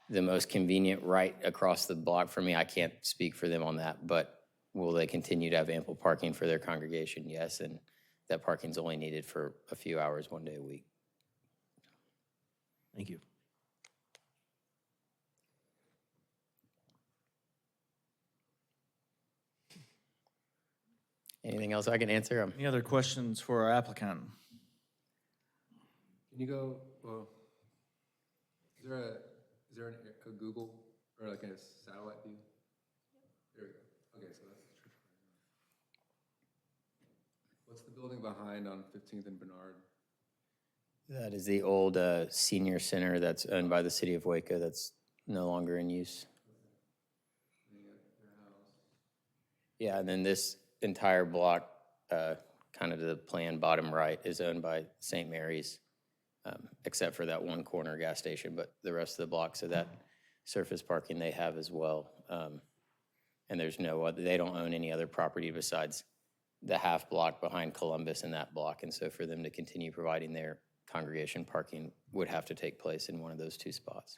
the most convenient right across the block for me? I can't speak for them on that, but will they continue to have ample parking for their congregation? Yes, and that parking's only needed for a few hours, one day a week. Thank you. Anything else I can answer? Any other questions for our applicant? Can you go, well, is there a Google or like a satellite view? There we go. Okay, so that's the church. What's the building behind on 15th and Bernard? That is the old senior center that's owned by the city of Waco that's no longer in use. Yeah, and then this entire block, kind of the plan bottom right, is owned by St. Mary's, except for that one corner gas station, but the rest of the block, so that surface parking they have as well. And there's no other, they don't own any other property besides the half block behind Columbus in that block. And so for them to continue providing their congregation parking would have to take place in one of those two spots.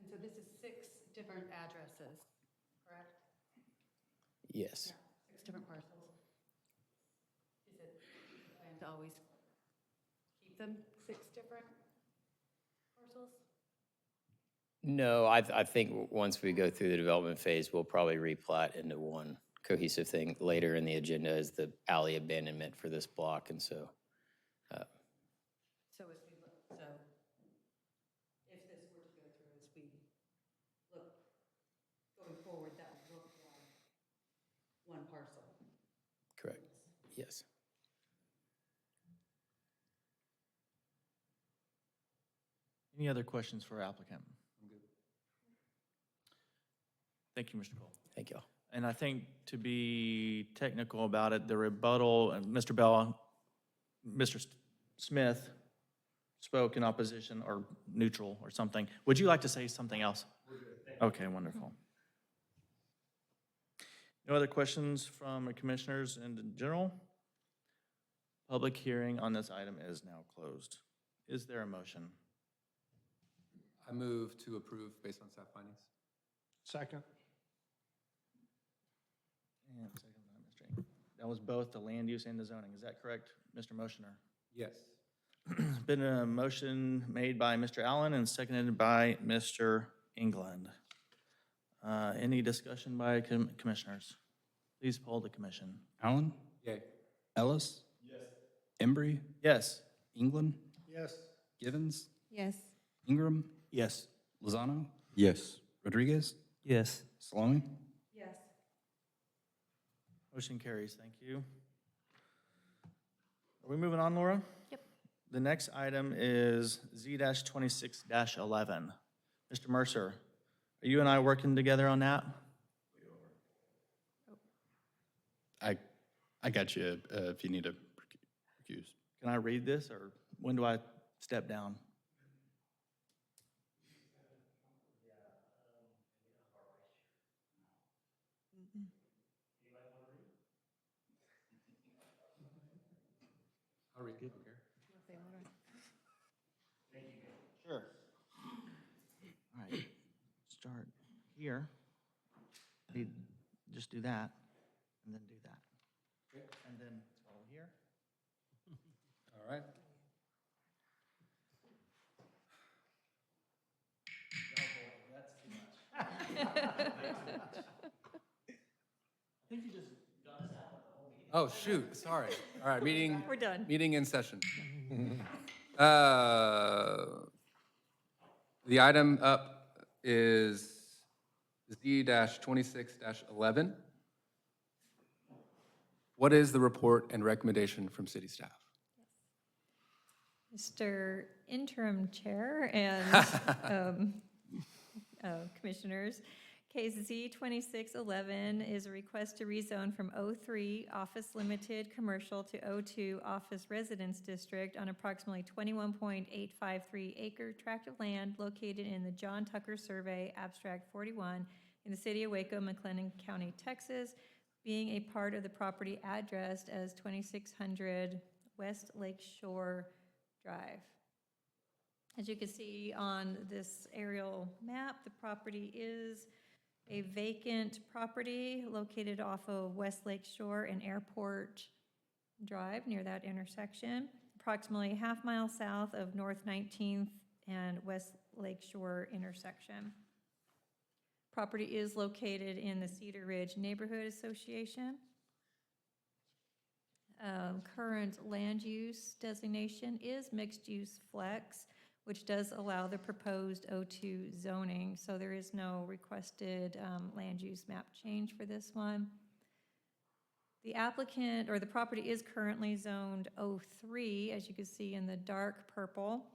And so this is 6 different Yes. 6 different parcels. Is it the plan to always keep them 6 different parcels? No, I think once we go through the development phase, we'll probably replat into one cohesive thing. Later in the agenda is the alley abandonment for this block, and so, So as we look, so if this were to go through, as we look going forward, that would look like one parcel. correct, yes. Any other questions for applicant? Thank you, Mr. Cole. Thank y'all. And I think to be technical about it, the rebuttal, and Mr. Bell, Mr. Smith spoke in opposition or neutral or something. Would you like to say something else? Okay, wonderful. No other questions from the commissioners in general? Public hearing on this item is now closed. Is there a motion? I move to approve based on staff findings. Second. And second by Mr. Ingram. That was both the land use and the zoning. Is that correct, Mr. Motioner? Yes. Been a motion made by Mr. Allen and seconded by Mr. England. Any discussion by commissioners? Please poll the commission. Allen? Yay. Ellis? Yes. Embry? Yes. England? Yes. Givens? Yes. Ingram? Yes. Lozano? Yes. Rodriguez? Yes. Salome? Yes. Motion carries. Thank you. Are we moving on, Laura? Yep. The next item is Z-26-11. Mr. Mercer, are you and I working together on that? I got you if you need to recuse. Can I read this, or when do I step down? I'll read it. Sure. All right, start here. Just do that, and then do that. And then follow here. All right. Oh, shoot, sorry. All right, meeting. We're done. Meeting in session. The item up is Z-26-11. What is the report and recommendation from city staff? Mr. Interim Chair and Commissioners, case Z-2611 is a request to rezone from O3 Office Limited Commercial to O2 Office Residence District on approximately 21.853 acre tract of land located in the John Tucker Survey, Abstract 41, in the city of Waco, McLennan County, Texas, being a part of the property addressed as 2600 West Lake Shore Drive. As you can see on this aerial map, the property is a vacant property located off of West Lake Shore and Airport Drive near that intersection, approximately half-mile south of North 19th and West Lake Shore intersection. Property is located in the Cedar Ridge Neighborhood Association. Current land use designation is mixed-use flex, which does allow the proposed O2 zoning, so there is no requested land use map change for this one. The applicant, or the property is currently zoned O3, as you can see in the dark purple.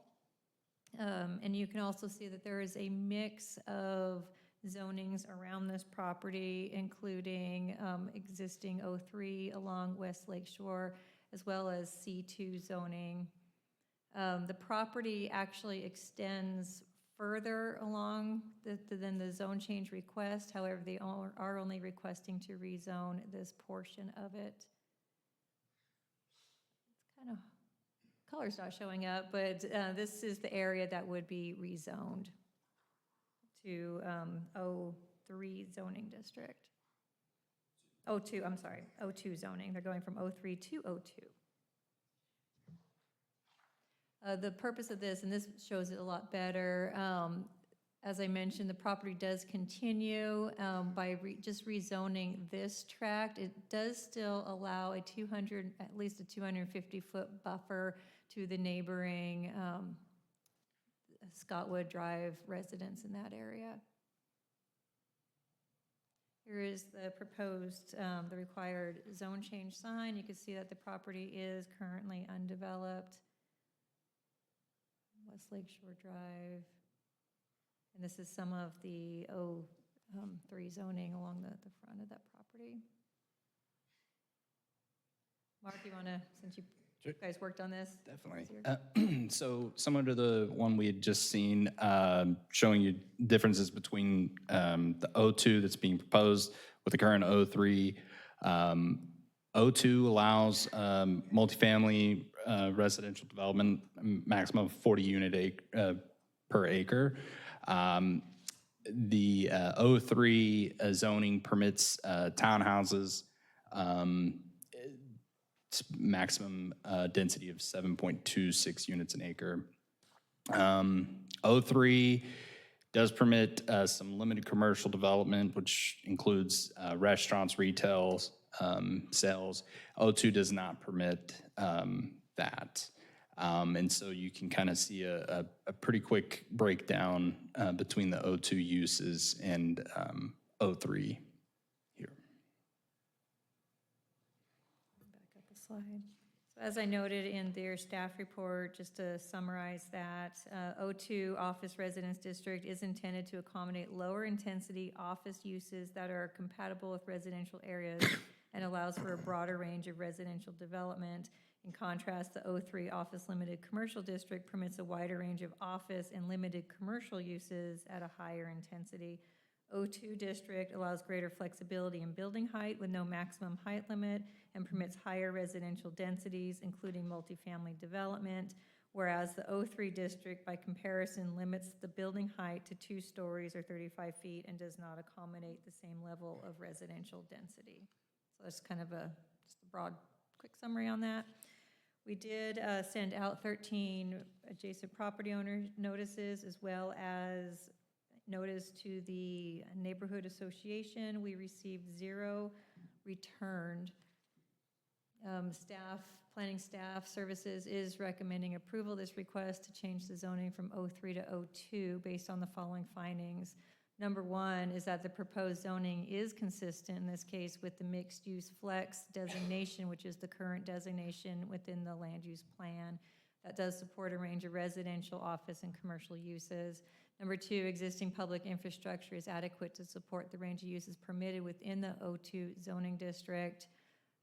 And you can also see that there is a mix of zonings around this property, including existing O3 along West Lake Shore, as well as C2 zoning. The property actually extends further along than the zone change request. However, they are only requesting to rezone this portion of it. It's kind of, color's not showing up, but this is the area that would be rezoned to O3 zoning district. O2, I'm sorry, O2 zoning. They're going from O3 to O2. The purpose of this, and this shows it a lot better, as I mentioned, the property does continue by just rezoning this tract. It does still allow at least a 250-foot buffer to the neighboring Scottwood Drive residents in that area. Here is the proposed, the required zone change sign. You can see that the property is currently undeveloped. West Lake Shore Drive. And this is some of the O3 zoning along the front of that property. Mark, you want to, since you guys worked on this? Definitely. So similar to the one we had just seen, showing you differences between the O2 that's being proposed with the current O3. O2 allows multifamily residential development, maximum of 40 unit per acre. The O3 zoning permits townhouses, maximum density of 7.26 units an acre. O3 does permit some limited commercial development, which includes restaurants, retails, sales. O2 does not permit that. And so you can kind of see a pretty quick breakdown between the O2 uses and O3 here. Back up a slide. So as I noted in their staff report, just to summarize that, O2 Office Residence District is intended to accommodate lower intensity office uses that are compatible with residential areas and allows for a broader range of residential development. In contrast, the O3 Office Limited Commercial District permits a wider range of office and limited commercial uses at a higher intensity. O2 District allows greater flexibility in building height with no maximum height limit and permits higher residential densities, including multifamily development, whereas the O3 District, by comparison, limits the building height to 2 stories or 35 feet and does not accommodate the same level of residential density. So that's kind of just a broad, quick summary on that. We did send out 13 adjacent property owner notices as well as notice to the neighborhood association. We received 0 returned. Planning staff services is recommending approval of this request to change the zoning from O3 to O2 based on the following findings. Number 1 is that the proposed zoning is consistent in this case with the mixed use flex designation, which is the current designation within the land use plan. That does support a range of residential, office, and commercial uses. Number 2, existing public infrastructure is adequate to support the range of uses permitted within the O2 zoning district.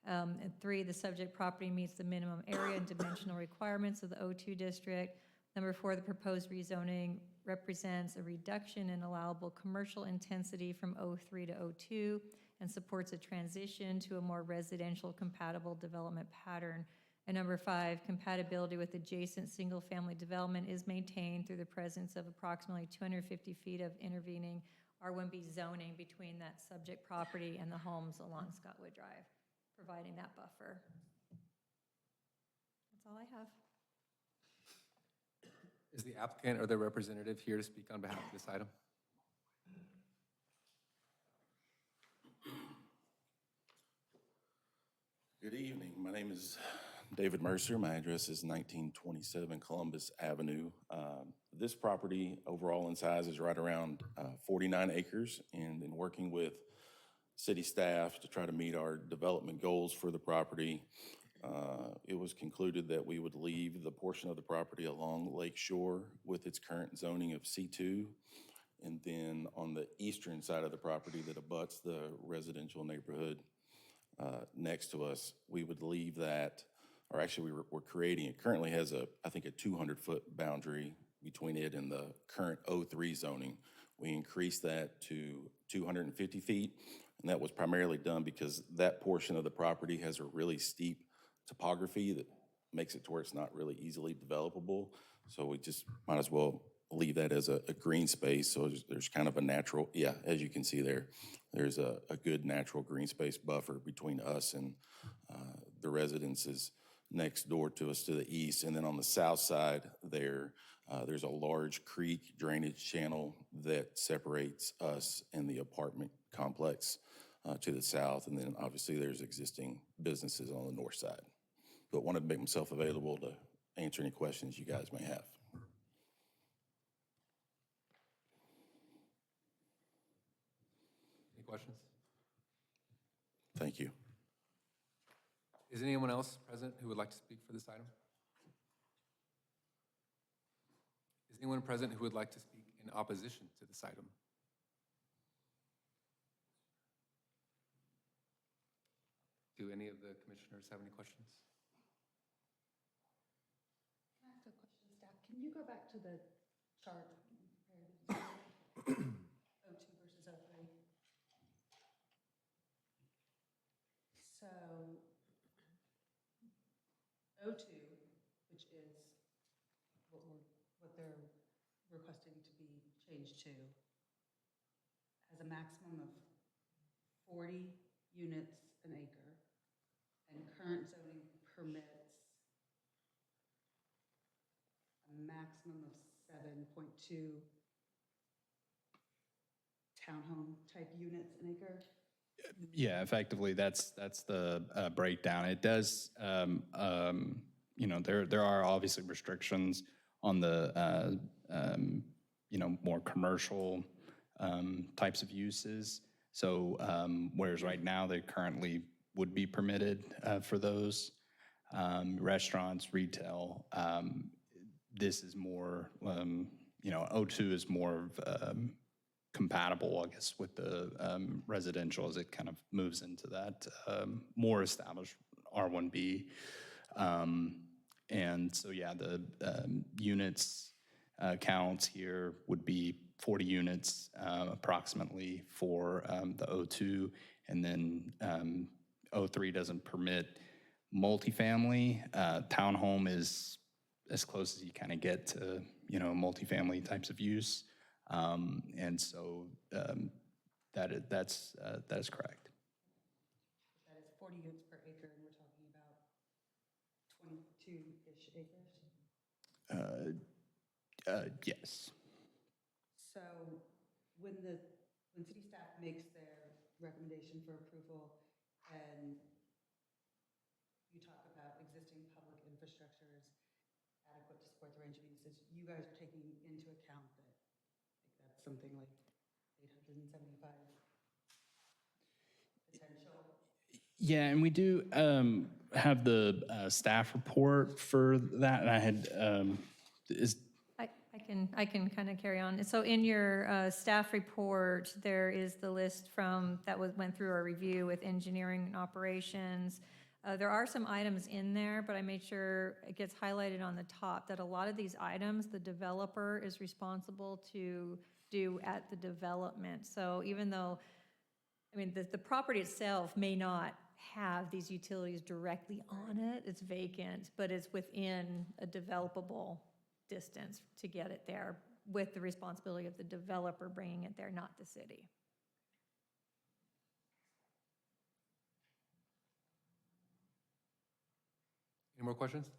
And 3, the subject property meets the minimum area and dimensional requirements of the O2 district. Number 4, the proposed rezoning represents a reduction in allowable commercial intensity from O3 to O2 and supports a transition to a more residential compatible development pattern. And number 5, compatibility with adjacent single-family development is maintained through the presence of approximately 250 feet of intervening R1B zoning between that subject property and the homes along Scottwood Drive, providing that buffer. That's all I have. Is the applicant or their representative here to speak on behalf of this item? Good evening. My name is David Mercer. My address is 1927 Columbus Avenue. This property overall in size is right around 49 acres, and in working with city staff to try to meet our development goals for the property, it was concluded that we would leave the portion of the property along Lake Shore with its current zoning of C2, and then on the eastern side of the property that abuts the residential neighborhood next to us, we would leave that, or actually we're creating, it currently has I think a 200-foot boundary between it and the current O3 zoning. We increased that to 250 feet, and that was primarily done because that portion of the property has a really steep topography that makes it to where it's not really easily developable. So we just might as well leave that as a green space, so there's kind of a natural, yeah, as you can see there, there's a good natural green space buffer between us and the residences next door to us to the east. And then on the south side there, there's a large creek drainage channel that separates us and the apartment complex to the south. And then obviously there's existing businesses on the north side. But want to make myself available to answer any questions you guys may have. Any questions? Thank you. Is anyone else present who would like to speak for this item? Is anyone present who would like to speak in opposition to this item? Do any of the commissioners have any questions? Can I ask a question, staff? Can you go back to the chart? O2 versus O3. So O2, which is what they're requesting to be changed to, has a maximum of 40 units an acre, and current zoning permits a maximum of 7.2 townhome type units an acre. Yeah, effectively, that's the breakdown. It does, you know, there are obviously restrictions on the, you know, more commercial types of uses. So whereas right now, they currently would be permitted for those restaurants, retail. This is more, you know, O2 is more of compatible, I guess, with the residential as it kind of moves into that more established R1B. And so, yeah, the units counts here would be 40 units approximately for the O2, and then O3 doesn't permit multifamily. Townhome is as close as you kind of get to, you know, multifamily types of use. And so that is correct. That is 40 units per acre, and we're talking about 22-ish acres. Yes. So when city staff makes their recommendation for approval and you talk about existing public infrastructures adequate to support the range of uses, you guys are taking into account that that's something like 875 potential. Yeah, and we do have the staff report for that, and I had, I can kind of carry on. So in your staff report, there is the list went through our review with engineering and operations. There are some items in there, but I made sure it gets highlighted on the top that a lot of these items, the developer is responsible to do at the development. So even though, I mean, the property itself may not have these utilities directly on it, it's vacant, but it's within a developable distance to get it there, with the responsibility of the developer bringing it there, not the city. Any more questions?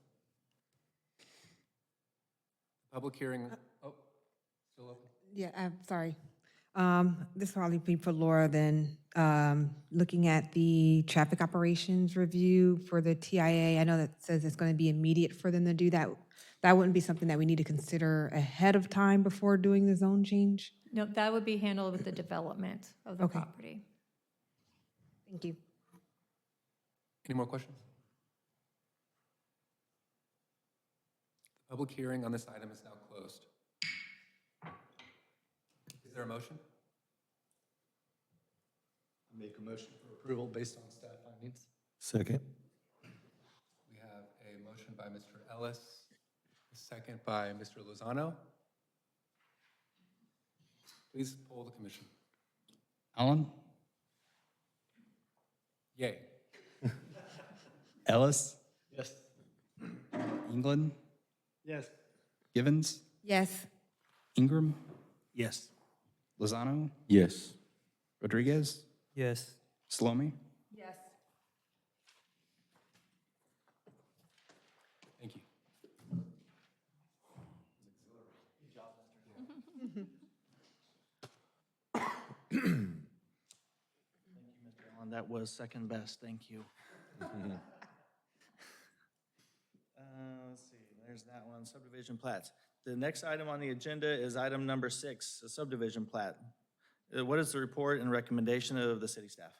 Public hearing, still open? Yeah, I'm sorry. This will probably be for Laura then. Looking at the traffic operations review for the TIA, I know that says it's going to be immediate for them to do that. That wouldn't be something that we need to consider ahead of time before doing the zone change? No, that would be handled with the development of the Okay. property. Thank you. Any more questions? The public hearing on this item is now closed. Is there a motion? I make a motion for approval based on staff findings. Second. We have a motion by Mr. Ellis, a second by Mr. Lozano. Please poll the commission. Allen? Yay. Ellis? Yes. England? Yes. Givens? Yes. Ingram, Yes. Lozano, Yes. Rodriguez, Yes. Salome. Yes. Thank you. Alan, that was second best, thank you. Let's see, there's that one, subdivision plats. The next item on the agenda is item number 6, a subdivision plat. What is the report and recommendation of the city staff?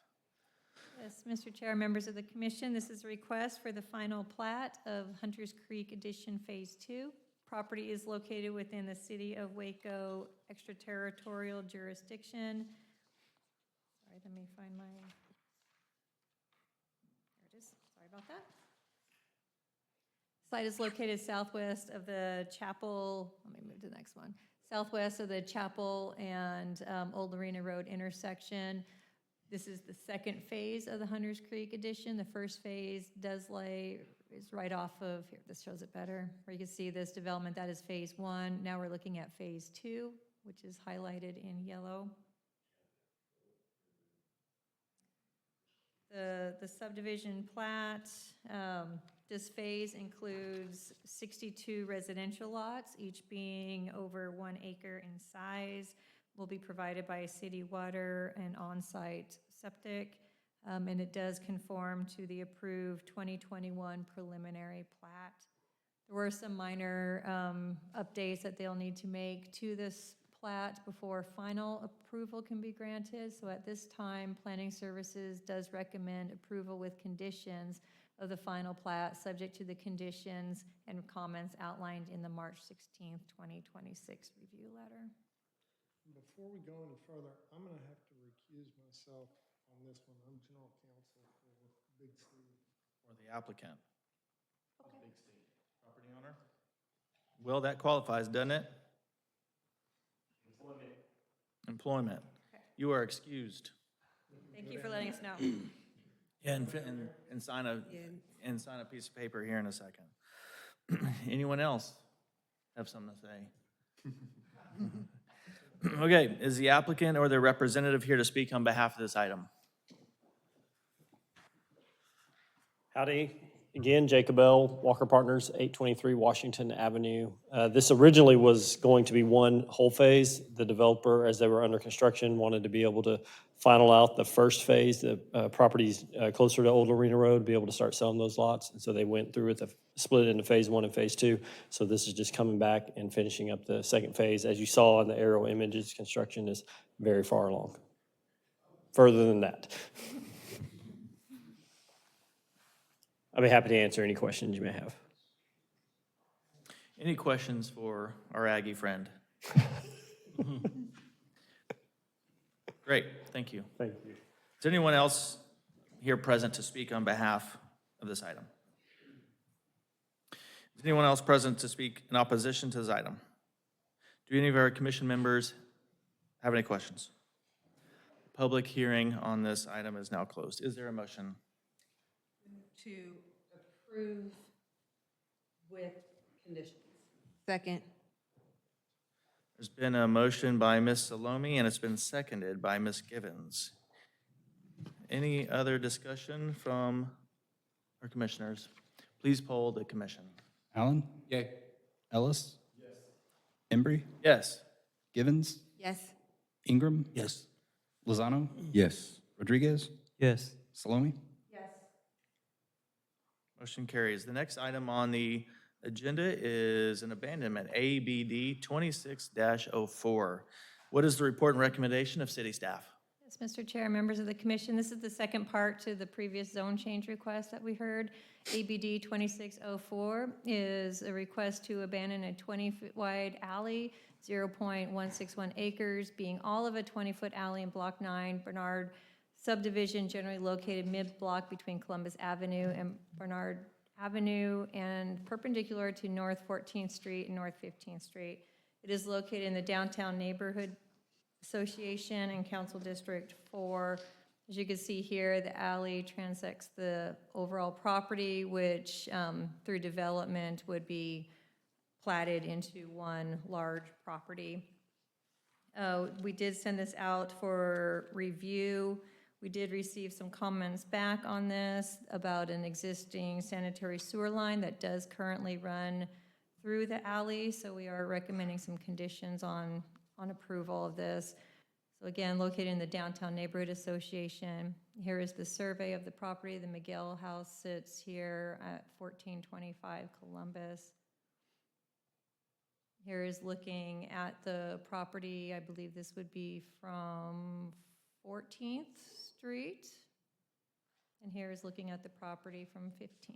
Yes, Mr. Chair, members of the commission, this is a request for the final plat of Hunters Creek Addition Phase 2. Property is located within the City of Waco extraterritorial jurisdiction. Sorry, let me find my, there it is, sorry about that. Site is located southwest of the Chapel, let me move to the next one. Southwest of the Chapel and Old Lorena Road intersection. This is the second phase of the Hunters Creek addition. The first phase is right off of, here, this shows it better, where you can see this development, that is phase 1. Now we're looking at phase 2, which is highlighted in yellow. The subdivision plat, this phase includes 62 residential lots, each being over 1 acre in size, will be provided by city water and on-site septic, and it does conform to the approved 2021 preliminary plat. There were some minor updates that they'll need to make to this plat before final approval can be granted. So at this time, Planning Services does recommend approval with conditions of the final plat, subject to the conditions and comments outlined in the March 16th, 2026 review letter. Before we go any further, I'm going to have to recuse myself on this one. I'm general counsel for Big C. For the applicant. Big C, property owner? Well, that qualifies, doesn't it? Employment. You are excused. Thank you for letting us know. And sign a piece of paper here in a second. Anyone else have something to say? Okay, is the applicant or their representative here to speak on behalf of this item? Howdy, again, Jacob L., Walker Partners, 823 Washington Avenue. This originally was going to be one whole phase. The developer, as they were under construction, wanted to be able to final out the first phase, the properties closer to Old Lorena Road, be able to start selling those lots. And so they went through with split it into phase 1 and phase 2. So this is just coming back and finishing up the second phase. As you saw in the aerial images, construction is very far along. Further than that. I'll be happy to answer any questions you may have. Any questions for our Aggie friend? Great, thank you. Thank you. Is there anyone else here present to speak on behalf of this item? Is anyone else present to speak in opposition to this item? Do any of our commission members have any questions? Public hearing on this item is now closed. Is there a motion? To approve with conditions. Second. There's been a motion by Ms. Salome, and it's been seconded by Ms. Givens. Any other discussion from our commissioners? Please poll the commission. Allen? Yay. Ellis? Yes. Embry? Yes. Givens? Yes. Ingram? Yes. Lozano? Yes. Rodriguez? Yes. Salome? Yes. Motion carries. The next item on the agenda is an abandonment, ABD 26-04. What is the report and recommendation of city staff? Yes, Mr. Chair, members of the commission, this is the second part to the previous zone change request that we heard. ABD 2604 is a request to abandon a 20-foot wide alley, 0.161 acres, being all of a 20-foot alley in Block 9, Bernard subdivision, generally located mid-block between Columbus Avenue and Bernard Avenue and perpendicular to North 14th Street and North 15th Street. It is located in the Downtown Neighborhood Association and Council District 4. As you can see here, the alley transects the overall property, which through development would be platted into one large property. We did send this out for review. We did receive some comments back on this about an existing sanitary sewer line that does currently run through the alley, so we are recommending some conditions on approval of this. So again, located in the Downtown Neighborhood Association. Here is the survey of the property. The Miguel House sits here at 1425 Columbus. Here is looking at the property. I believe this would be from 14th Street. And here is looking at the property from 15th.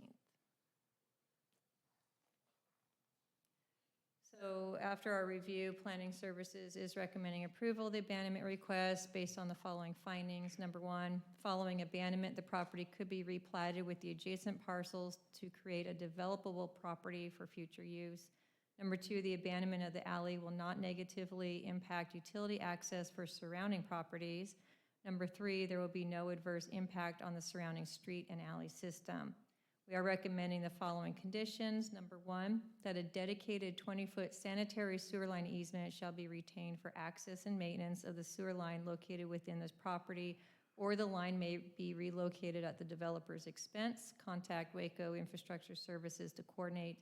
So after our review, Planning Services is recommending approval of the abandonment request based on the following findings. Number one, following abandonment, the property could be replatted with the adjacent parcels to create a developable property for future use. Number two, the abandonment of the alley will not negatively impact utility access for surrounding properties. Number three, there will be no adverse impact on the surrounding street and alley system. We are recommending the following conditions. Number one, that a dedicated 20-foot sanitary sewer line easement shall be retained for access and maintenance of the sewer line located within this property, or the line may be relocated at the developer's expense. Contact Waco Infrastructure Services to coordinate.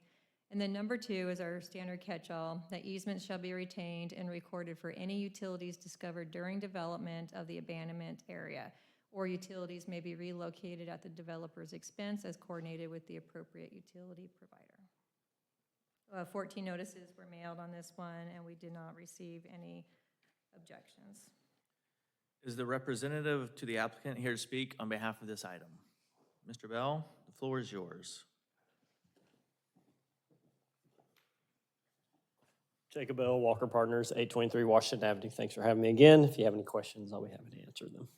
And then number two is our standard catch-all, that easements shall be retained and recorded for any utilities discovered during development of the abandonment area, or utilities may be relocated at the developer's expense as coordinated with the appropriate utility provider. 14 notices were mailed on this one, and we did not receive any objections. Is the representative to the applicant here to speak on behalf of this item? Mr. Bell, the floor is yours. Jacob Bell, Walker Partners, 823 Washington Avenue. Thanks for having me again. If you have any questions, I'll be happy to answer them.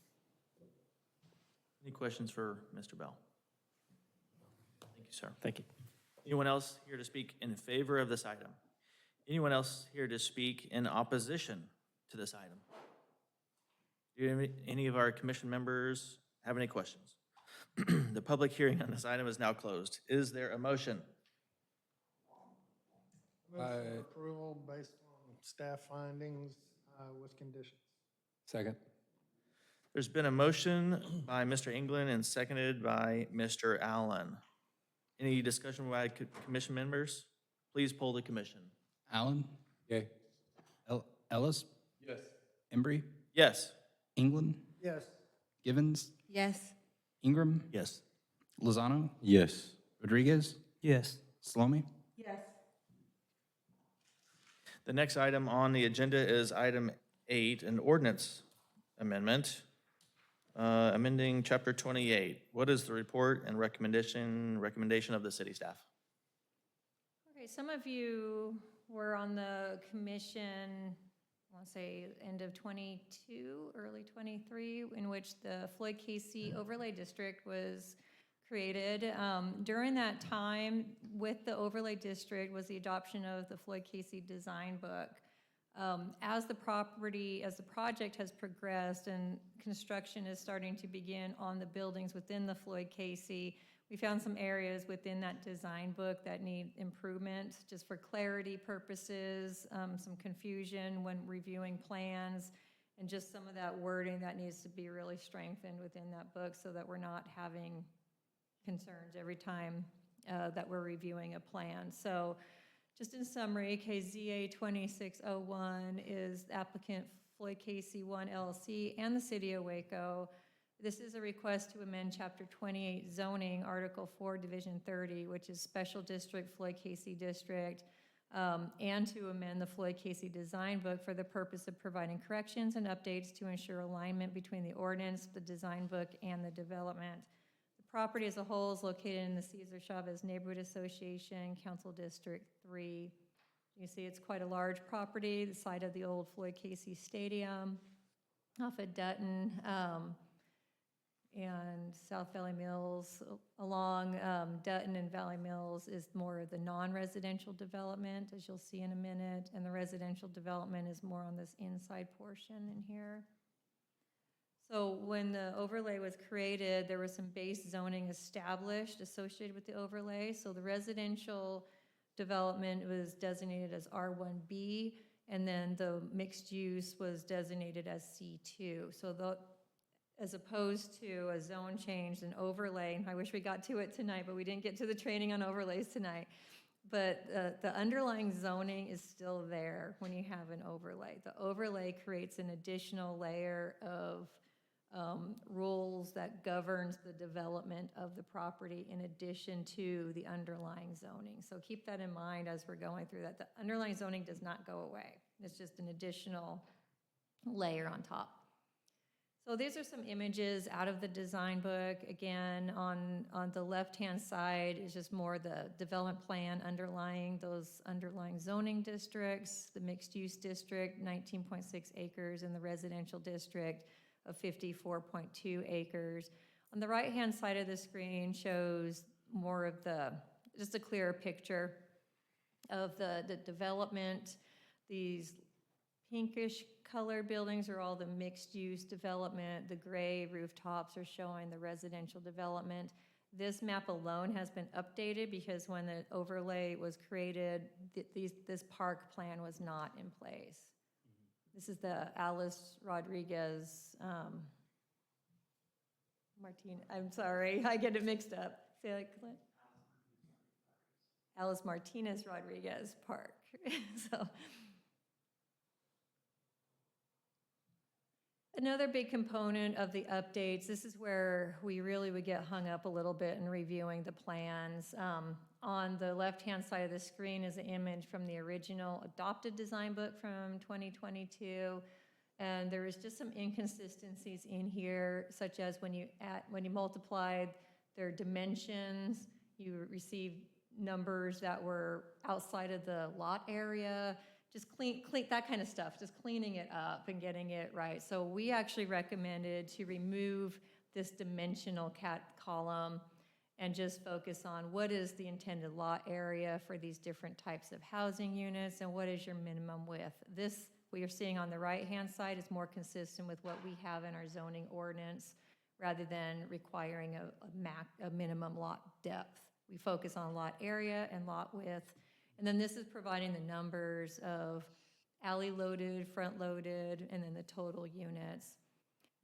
Any questions for Mr. Bell? Thank you, sir. Thank you. Anyone else here to speak in favor of this item? Anyone else here to speak in opposition to this item? Do any of our commission members have any questions? The public hearing on this item is now closed. Is there a motion? Move for approval based on staff findings with conditions. Second. There's been a motion by Mr. England and seconded by Mr. Allen. Any discussion by commission members? Please poll the commission. Allen? Yay. Ellis? Yes. Embry? Yes. England? Yes. Givens? Yes. Ingram? Yes. Lozano? Yes. Rodriguez? Yes. Salome? Yes. The next item on the agenda is item 8, an ordinance amendment, amending Chapter 28. What is the report and recommendation of the city staff? Okay, some of you were on the commission, I want to say end of 22, early 23, in which the Floyd Casey Overlay District was created. During that time, with the overlay district was the adoption of the Floyd Casey Design Book. As the project has progressed and construction is starting to begin on the buildings within the Floyd Casey, we found some areas within that design book that need improvement, just for clarity purposes, some confusion when reviewing plans, and just some of that wording that needs to be really strengthened within that book so that we're not having concerns every time that we're reviewing a plan. So just in summary, KZA 2601 is applicant Floyd Casey 1 LLC and the City of Waco. This is a request to amend Chapter 28 zoning, Article 4, Division 30, which is Special District Floyd Casey District, and to amend the Floyd Casey Design Book for the purpose of providing corrections and updates to ensure alignment between the ordinance, the design book, and the development. Property as a whole is located in the Cesar Chavez Neighborhood Association, Council District 3. You see it's quite a large property, the site of the old Floyd Casey Stadium off at Dutton and South Valley Mills. Along Dutton and Valley Mills is more of the non-residential development, as you'll see in a minute, and the residential development is more on this inside portion in here. So when the overlay was created, there was some base zoning established associated with the overlay. So the residential development was designated as R1B, and then the mixed use was designated as C2. So as opposed to a zone change and overlay, and I wish we got to it tonight, but we didn't get to the training on overlays tonight. But the underlying zoning is still there when you have an overlay. The overlay creates an additional layer of rules that governs the development of the property in addition to the underlying zoning. So keep that in mind as we're going through that. The underlying zoning does not go away. It's just an additional layer on top. So these are some images out of the design book. Again, on the left-hand side is just more the development plan underlying those underlying zoning districts, the mixed-use district, 19.6 acres, and the residential district of 54.2 acres. On the right-hand side of the screen shows more of just a clearer picture of the development. These pinkish color buildings are all the mixed-use development. The gray rooftops are showing the residential development. This map alone has been updated because when the overlay was created, this park plan was not in place. This is the Alice Rodriguez, I'm sorry, I get it mixed up. Say that, Clint? Alice Martinez Rodriguez Park. So. Another big component of the updates, this is where we really would get hung up a little bit in reviewing the plans. On the left-hand side of the screen is an image from the original adopted design book from 2022. And there is just some inconsistencies in here, such as when you multiplied their dimensions, you received numbers that were outside of the lot area. Just clean that kind of stuff, just cleaning it up and getting it right. So we actually recommended to remove this dimensional column and just focus on what is the intended lot area for these different types of housing units and what is your minimum width. This, what you're seeing on the right-hand side, is more consistent with what we have in our zoning ordinance rather than requiring a minimum lot depth. We focus on lot area and lot width. And then this is providing the numbers of alley loaded, front loaded, and then the total units.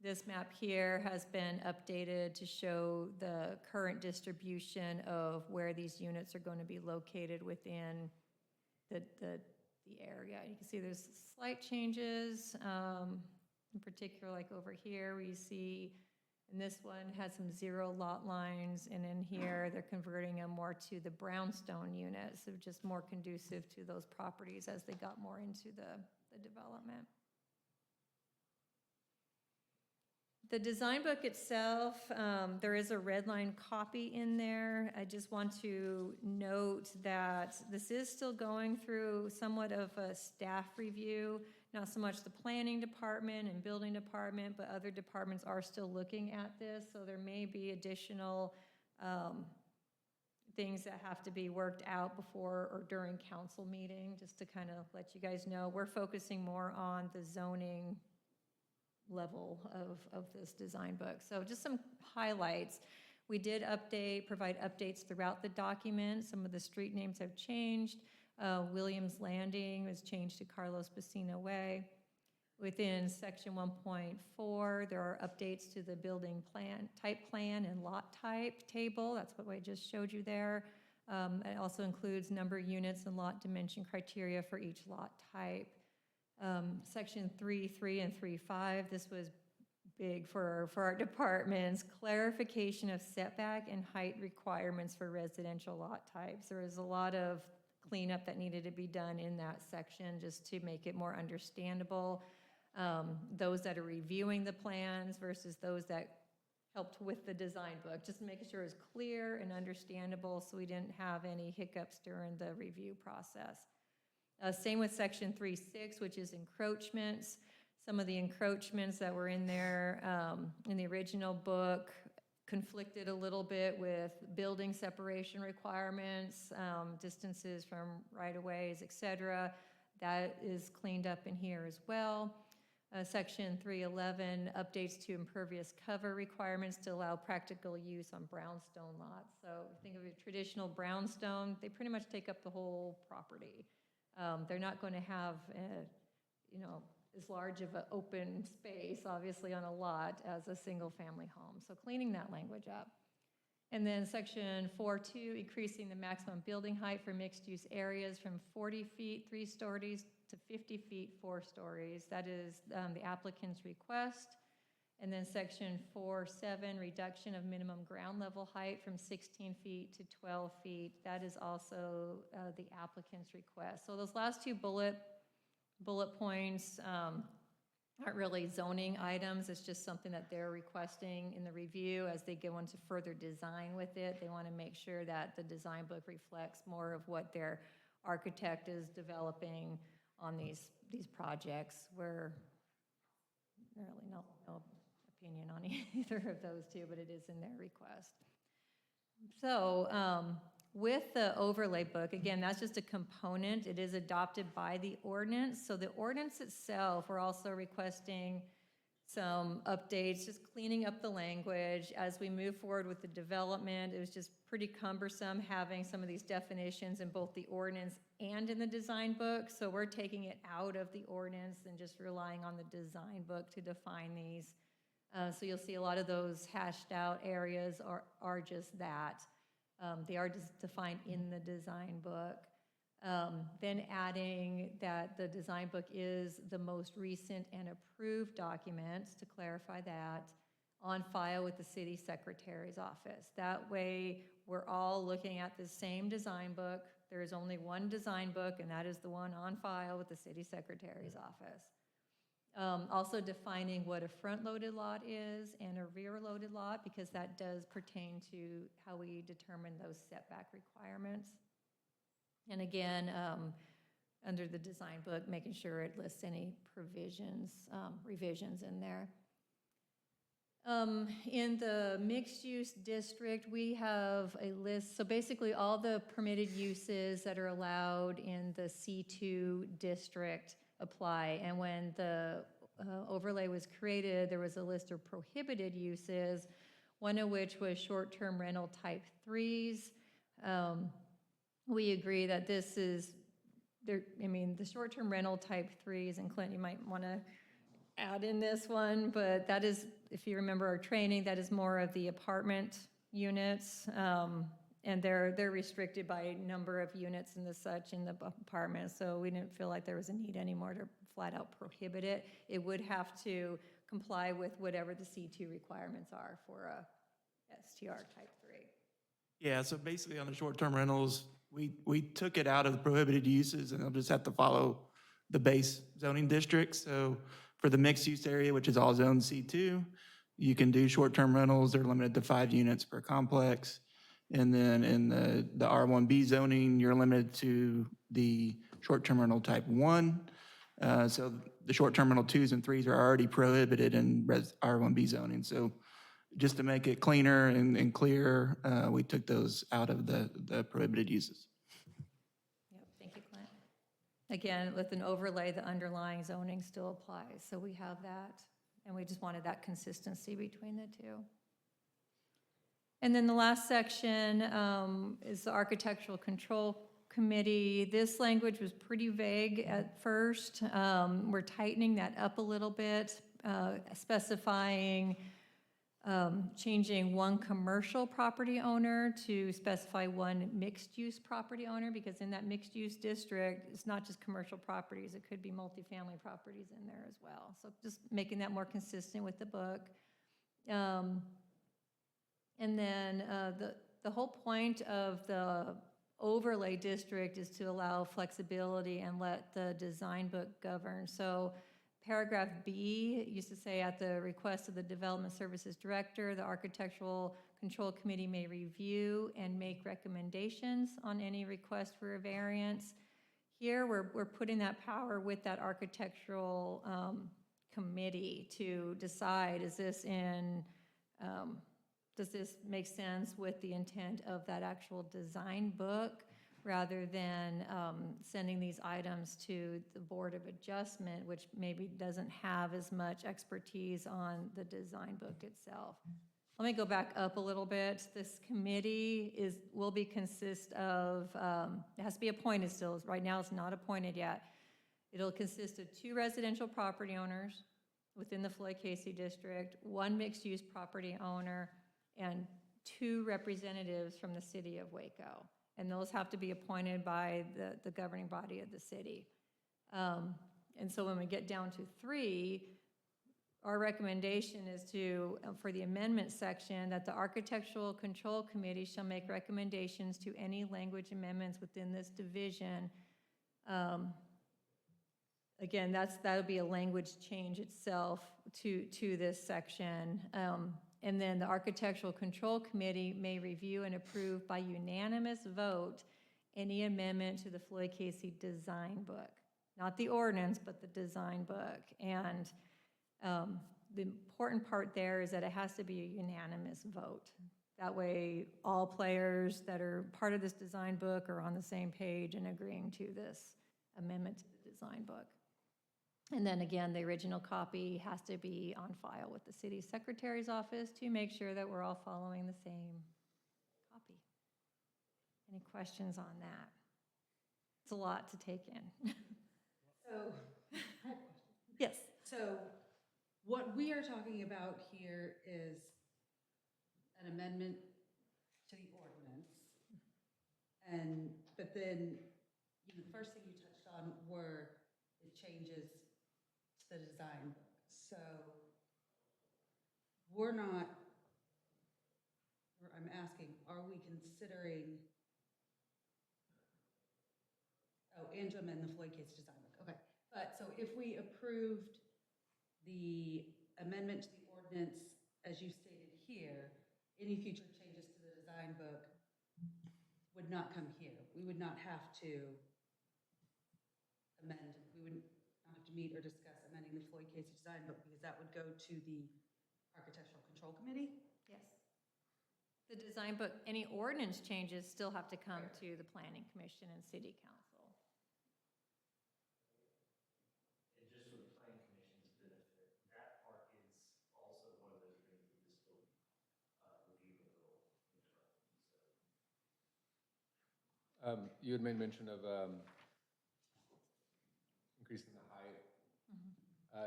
This map here has been updated to show the current distribution of where these units are going to be located within the area. You can see there's slight changes, in particular like over here where you see, and this one has some 0 lot lines, and in here they're converting them more to the brownstone units, so just more conducive to those properties as they got more into the development. The design book itself, there is a red line copy in there. I just want to note that this is still going through somewhat of a staff review, not so much the planning department and building department, but other departments are still looking at this, so there may be additional things that have to be worked out before or during council meeting, just to kind of let you guys know. We're focusing more on the zoning level of this design book. So just some highlights. We did provide updates throughout the document. Some of the street names have changed. Williams Landing was changed to Carlos Bacina Way. Within section 1.4, there are updates to the building plan, type plan and lot type table. That's what I just showed you there. It also includes number of units and lot dimension criteria for each lot type. Section 3.3 and 3.5, this was big for our departments. Clarification of setback and height requirements for residential lot types. There was a lot of cleanup that needed to be done in that section just to make it more understandable. Those that are reviewing the plans versus those that helped with the design book, just making sure it was clear and understandable so we didn't have any hiccups during the review process. Same with section 3.6, which is encroachments. Some of the encroachments that were in there in the original book conflicted a little bit with building separation requirements, distances from right-of-ways, et cetera. That is cleaned up in here as well. Section 311, updates to impervious cover requirements to allow practical use on brownstone lots. So think of a traditional brownstone, they pretty much take up the whole property. They're not going to have, as large of an open space, obviously, on a lot as a single-family home. So cleaning that language up. And then section 4.2, increasing the maximum building height for mixed-use areas from 40 feet, 3 stories, to 50 feet, 4 stories. That is the applicant's request. And then section 4.7, reduction of minimum ground level height from 16 feet to 12 feet. That is also the applicant's request. So those last two bullet points aren't really zoning items. It's just something that they're requesting in the review as they go into further design with it. They want to make sure that the design book reflects more of what their architect is developing on these projects. Where really no opinion on either of those two, but it is in their request. So with the overlay book, again, that's just a component. It is adopted by the ordinance. So the ordinance itself, we're also requesting some updates, just cleaning up the language. As we move forward with the development, it was just pretty cumbersome having some of these definitions in both the ordinance and in the design book. So we're taking it out of the ordinance and just relying on the design book to define these. So you'll see a lot of those hashed out areas are just that. They are just defined in the design book. Then adding that the design book is the most recent and approved documents, to clarify that, on file with the city secretary's office. That way, we're all looking at the same design book. There is only one design book, and that is the one on file with the city secretary's office. Also defining what a front-loaded lot is and a rear-loaded lot, because that does pertain to how we determine those setback requirements. And again, under the design book, making sure it lists any provisions, revisions in there. In the mixed-use district, we have a list. So basically, all the permitted uses that are allowed in the C2 district apply. And when the overlay was created, there was a list of prohibited uses, one of which was short-term rental type 3s. We agree that this is, the short-term rental type 3s, and Clint, you might want to add in this one, but that is, if you remember our training, that is more of the apartment units, and they're restricted by number of units and the such in the apartment, so we didn't feel like there was a need anymore to flat out prohibit it. It would have to comply with whatever the C2 requirements are for a STR type 3. Yeah, so basically on the short-term rentals, we took it out of the prohibited uses, and they'll just have to follow the base zoning district. So for the mixed-use area, which is all zone C2, you can do short-term rentals. They're limited to 5 units per complex. And then in the R1B zoning, you're limited to the short-term rental type 1. So the short-term rental 2s and 3s are already prohibited in R1B zoning. So just to make it cleaner and clear, we took those out of the prohibited uses. Yep, thank you, Clint. Again, with an overlay, the underlying zoning still applies, so we have that, and we just wanted that consistency between the two. And then the last section is the Architectural Control Committee. This language was pretty vague at first. We're tightening that up a little bit, specifying changing one commercial property owner to specify one mixed-use property owner, because in that mixed-use district, it's not just commercial properties, it could be multifamily properties in there as well. So just making that more consistent with the book. And then the whole point of the overlay district is to allow flexibility and let the design book govern. So paragraph B used to say, at the request of the Development Services Director, the Architectural Control Committee may review and make recommendations on any request for a variance. Here, we're putting that power with that Architectural Committee to decide, is this in, does this make sense with the intent of that actual design book? rather than sending these items to the Board of Adjustment, which maybe doesn't have as much expertise on the design book itself. Let me go back up a little bit. This committee will consist of, it has to be appointed still. Right now, it's not appointed yet. It'll consist of 2 residential property owners within the Floyd Casey district, 1 mixed-use property owner, and 2 representatives from the city of Waco. And those have to be appointed by the governing body of the city. And so when we get down to 3, our recommendation is to, for the amendment section, that the Architectural Control Committee shall make recommendations to any language amendments within this division. Again, that'll be a language change itself to this section. And then the Architectural Control Committee may review and approve by unanimous vote any amendment to the Floyd Casey design book. Not the ordinance, but the design book. And the important part there is that it has to be a unanimous vote. That way, all players that are part of this design book are on the same page and agreeing to this amendment to the design book. And then again, the original copy has to be on file with the city secretary's office to make sure that we're all following the same copy. Any questions on that? It's a lot to take in. So, Yes. so what we are talking about here is an amendment to the ordinance. But then, the first thing you touched on were the changes to the design book. So I'm asking, are we considering, and to amend the Floyd Casey design book, okay. But, so if we approved the amendment to the ordinance as you stated here, any future changes to the design book would not come here. We would not have to amend, we would not have to meet or discuss amending the Floyd Casey design book because that would go to the Architectural Control Committee? Yes. The design book, any ordinance changes still have to come to the Planning Commission and City Council. And just for the planning commission's benefit, that part is also one of those things we just still review a little interesting. You had made mention of increasing the height.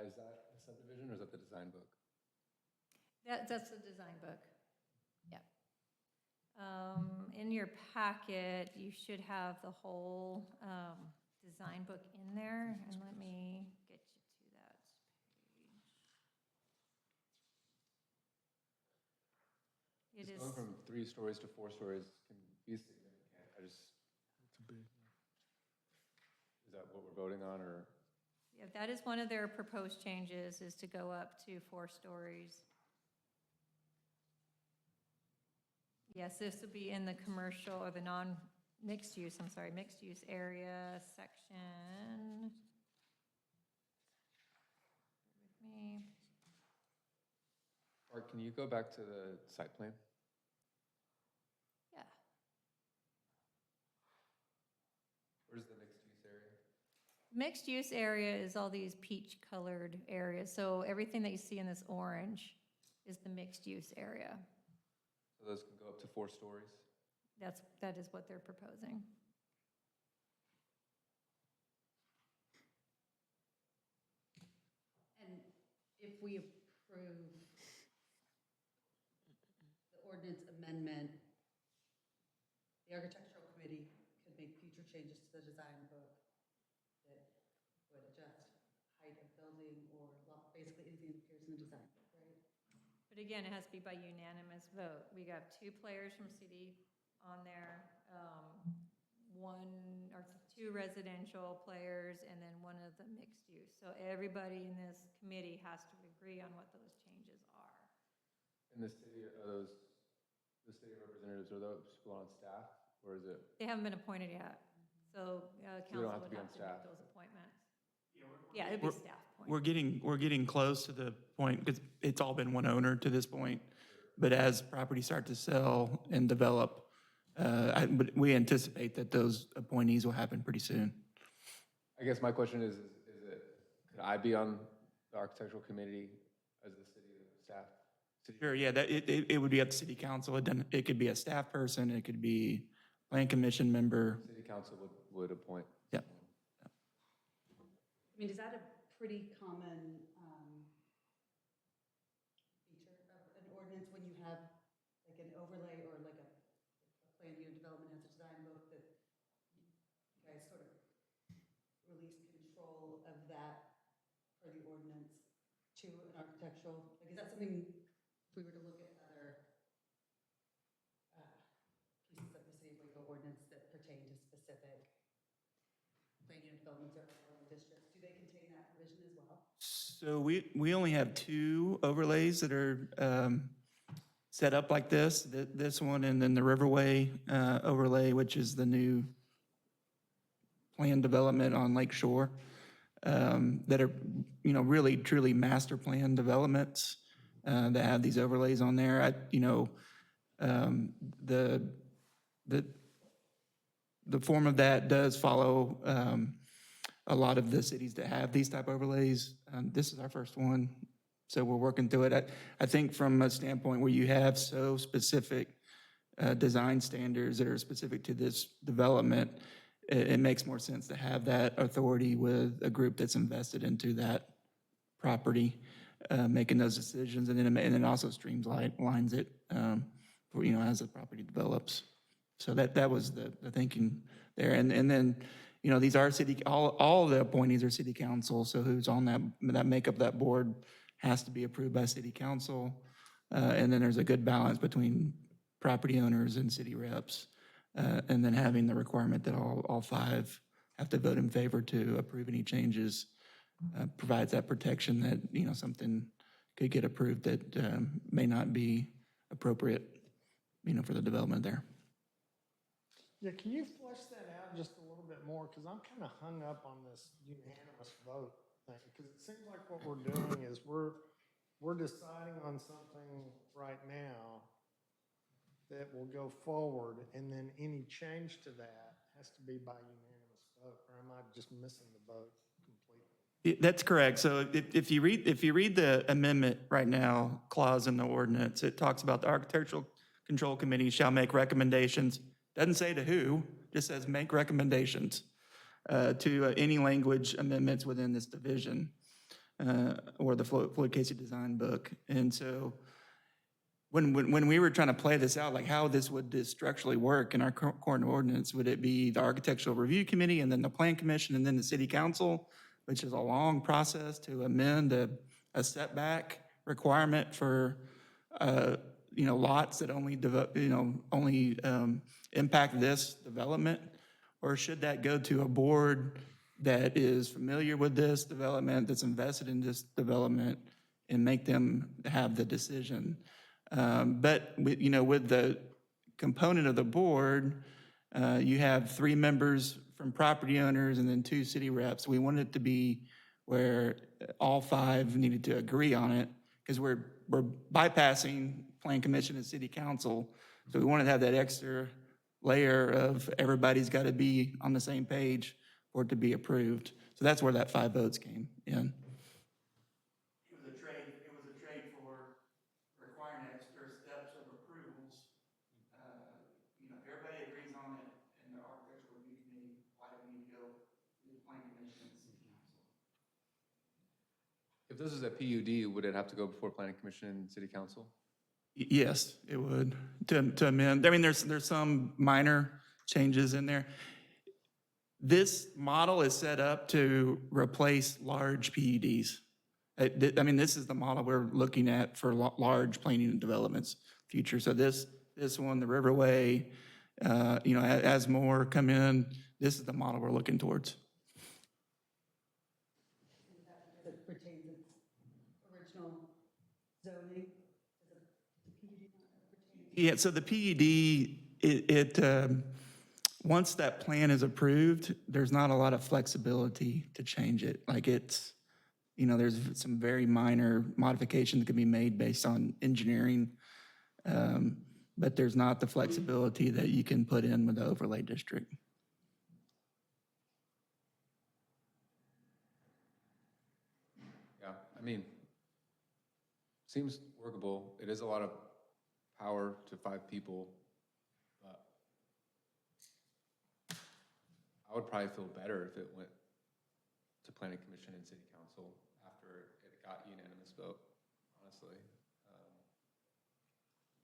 Is that a subdivision or is that the design book? That's the design book. Yep. In your packet, you should have the whole design book in there, and let me get you to that page. It Just is, going from 3 stories to 4 stories can be significant. Is that what we're voting on, or? yeah, that is one of their proposed changes, is to go up to 4 stories. Yes, this would be in the commercial or the non-mixed use, mixed use area section. Bear with me. Art, can you go back to the site plan? Yeah. Where's the mixed use area? Mixed use area is all these peach colored areas. So everything that you see in this orange is the mixed use area. So those can go up to 4 stories? That is what they're proposing. And if we approve the ordinance amendment, the Architectural Committee could make future changes to the design book that would adjust height of building or basically anything that appears in the design book, right? But again, it has to be by unanimous vote. We got 2 players from city on there, 1 or 2 residential players, and then 1 of the mixed use. So everybody in this committee has to agree on what those changes are. And the city, the city representatives, are those people on staff, or is it? They haven't been appointed yet, so council have to would be on have to make staff. those appointments. Yeah, it'd be staff appointed. We're getting close to the point, because it's all been one owner to this point. But as properties start to sell and develop, But we anticipate that those appointees will happen pretty soon. I guess my question is it, could I be on the architectural committee as the city staff? Sure, yeah, that, it would be up to city council. It could be a staff person, it could be plan commission member. City council would appoint. Yeah. I mean, is that a pretty common feature of an ordinance when you have like an overlay or like a plan unit development has a design book that you guys sort of release control of that for the ordinance to an architectural, like, is that something, if we were to look at other pieces of the city of Waco ordinance that pertain to specific plan unit developments or overlay districts, do they contain that provision as well? So we only have 2 overlays that are set up like this, this one and then the Riverway overlay, which is the new plan development on Lake Shore, that are, you know, really truly master plan developments that have these overlays on there. The form of that does follow a lot of the cities that have these type overlays. This is our first one, so we're working through it. I think from a standpoint where you have so specific design standards that are specific to this development, it makes more sense to have that authority with a group that's invested into that property, making those decisions, and then also streamlines it, for, you know, as the property develops. So that was the thinking there. And then, you know, these are all the appointees are city council, so who's on that make up that board has to be approved by city council. And then there's a good balance between property owners and city reps. And then having the requirement that all 5 have to vote in favor to approve any changes provides that protection that, you know, something could get approved that may not be appropriate, you know, for the development there. Yeah, can you flesh that out just a little bit more? Because I'm kind of hung up on this unanimous vote thing, because it seems like what we're doing is we're deciding on something right now that will go forward, and then any change to that has to be by unanimous vote, or am I just missing the boat completely? That's correct. So if you read the amendment right now, clause in the ordinance, it talks about the Architectural Control Committee shall make recommendations. Doesn't say to who, just says make recommendations to any language amendments within this division or the Floyd Casey design book. And so when we were trying to play this out, like how this would structurally work in our current ordinance, would it be the Architectural Review Committee and then the Plan Commission and then the City Council, which is a long process to amend a setback requirement for, you know, lots that only, impact this development? Or should that go to a board that is familiar with this development, that's invested in this development, and make them have the decision? But with the component of the board, you have 3 members from property owners and then 2 city reps. We wanted it to be where all 5 needed to agree on it, because we're bypassing Plan Commission and City Council. So we wanted to have that extra layer of everybody's got to be on the same page for it to be approved. So that's where that 5 votes came in. It was a trade for requiring extra steps of approvals. Everybody agrees on it in the architectural review committee. Why do we need to go to the Plan Commission and City Council? If this is a PUD, would it have to go before Planning Commission and City Council? Yes, it would, to amend. I mean, there's some minor changes in there. This model is set up to replace large PUDs. I mean, this is the model we're looking at for large planning and developments future. So this one, the Riverway, as more come in, this is the model we're looking towards. That pertains to original zoning? Yeah, so the PUD, once that plan is approved, there's not a lot of flexibility to change it. Like there's some very minor modifications that can be made based on engineering but there's not the flexibility that you can put in with the overlay district. Yeah, I mean, seems workable. It is a lot of power to 5 people, but I would probably feel better if it went to planning commission and city council after it got unanimous vote, honestly.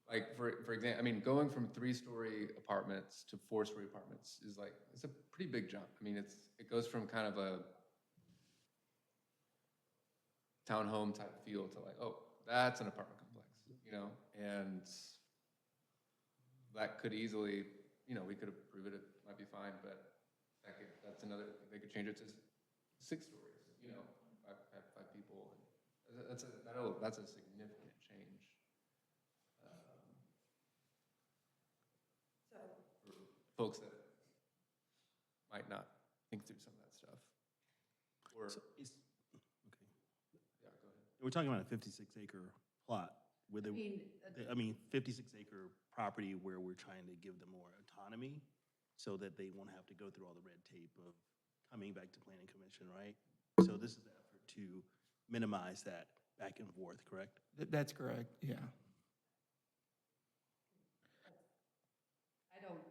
Like, for example, I mean, going from 3-story apartments to 4-story apartments is like, it's a pretty big jump. I mean, it goes from kind of a townhome type feel to like, oh, that's an apartment complex, you know? And that could easily, you know, we could approve it, it might be fine, but that's another, they could change it to 6 stories, you know, five people. That's a significant change. For folks that might not think through some of that stuff. Or, So is- okay. yeah, go ahead. We're talking about a 56-acre plot where they, I mean, 56-acre property where we're trying to give them more autonomy so that they won't have to go through all the red tape of coming back to planning commission, right? So this is the effort to minimize that back and forth, correct? That's correct, yeah. I don't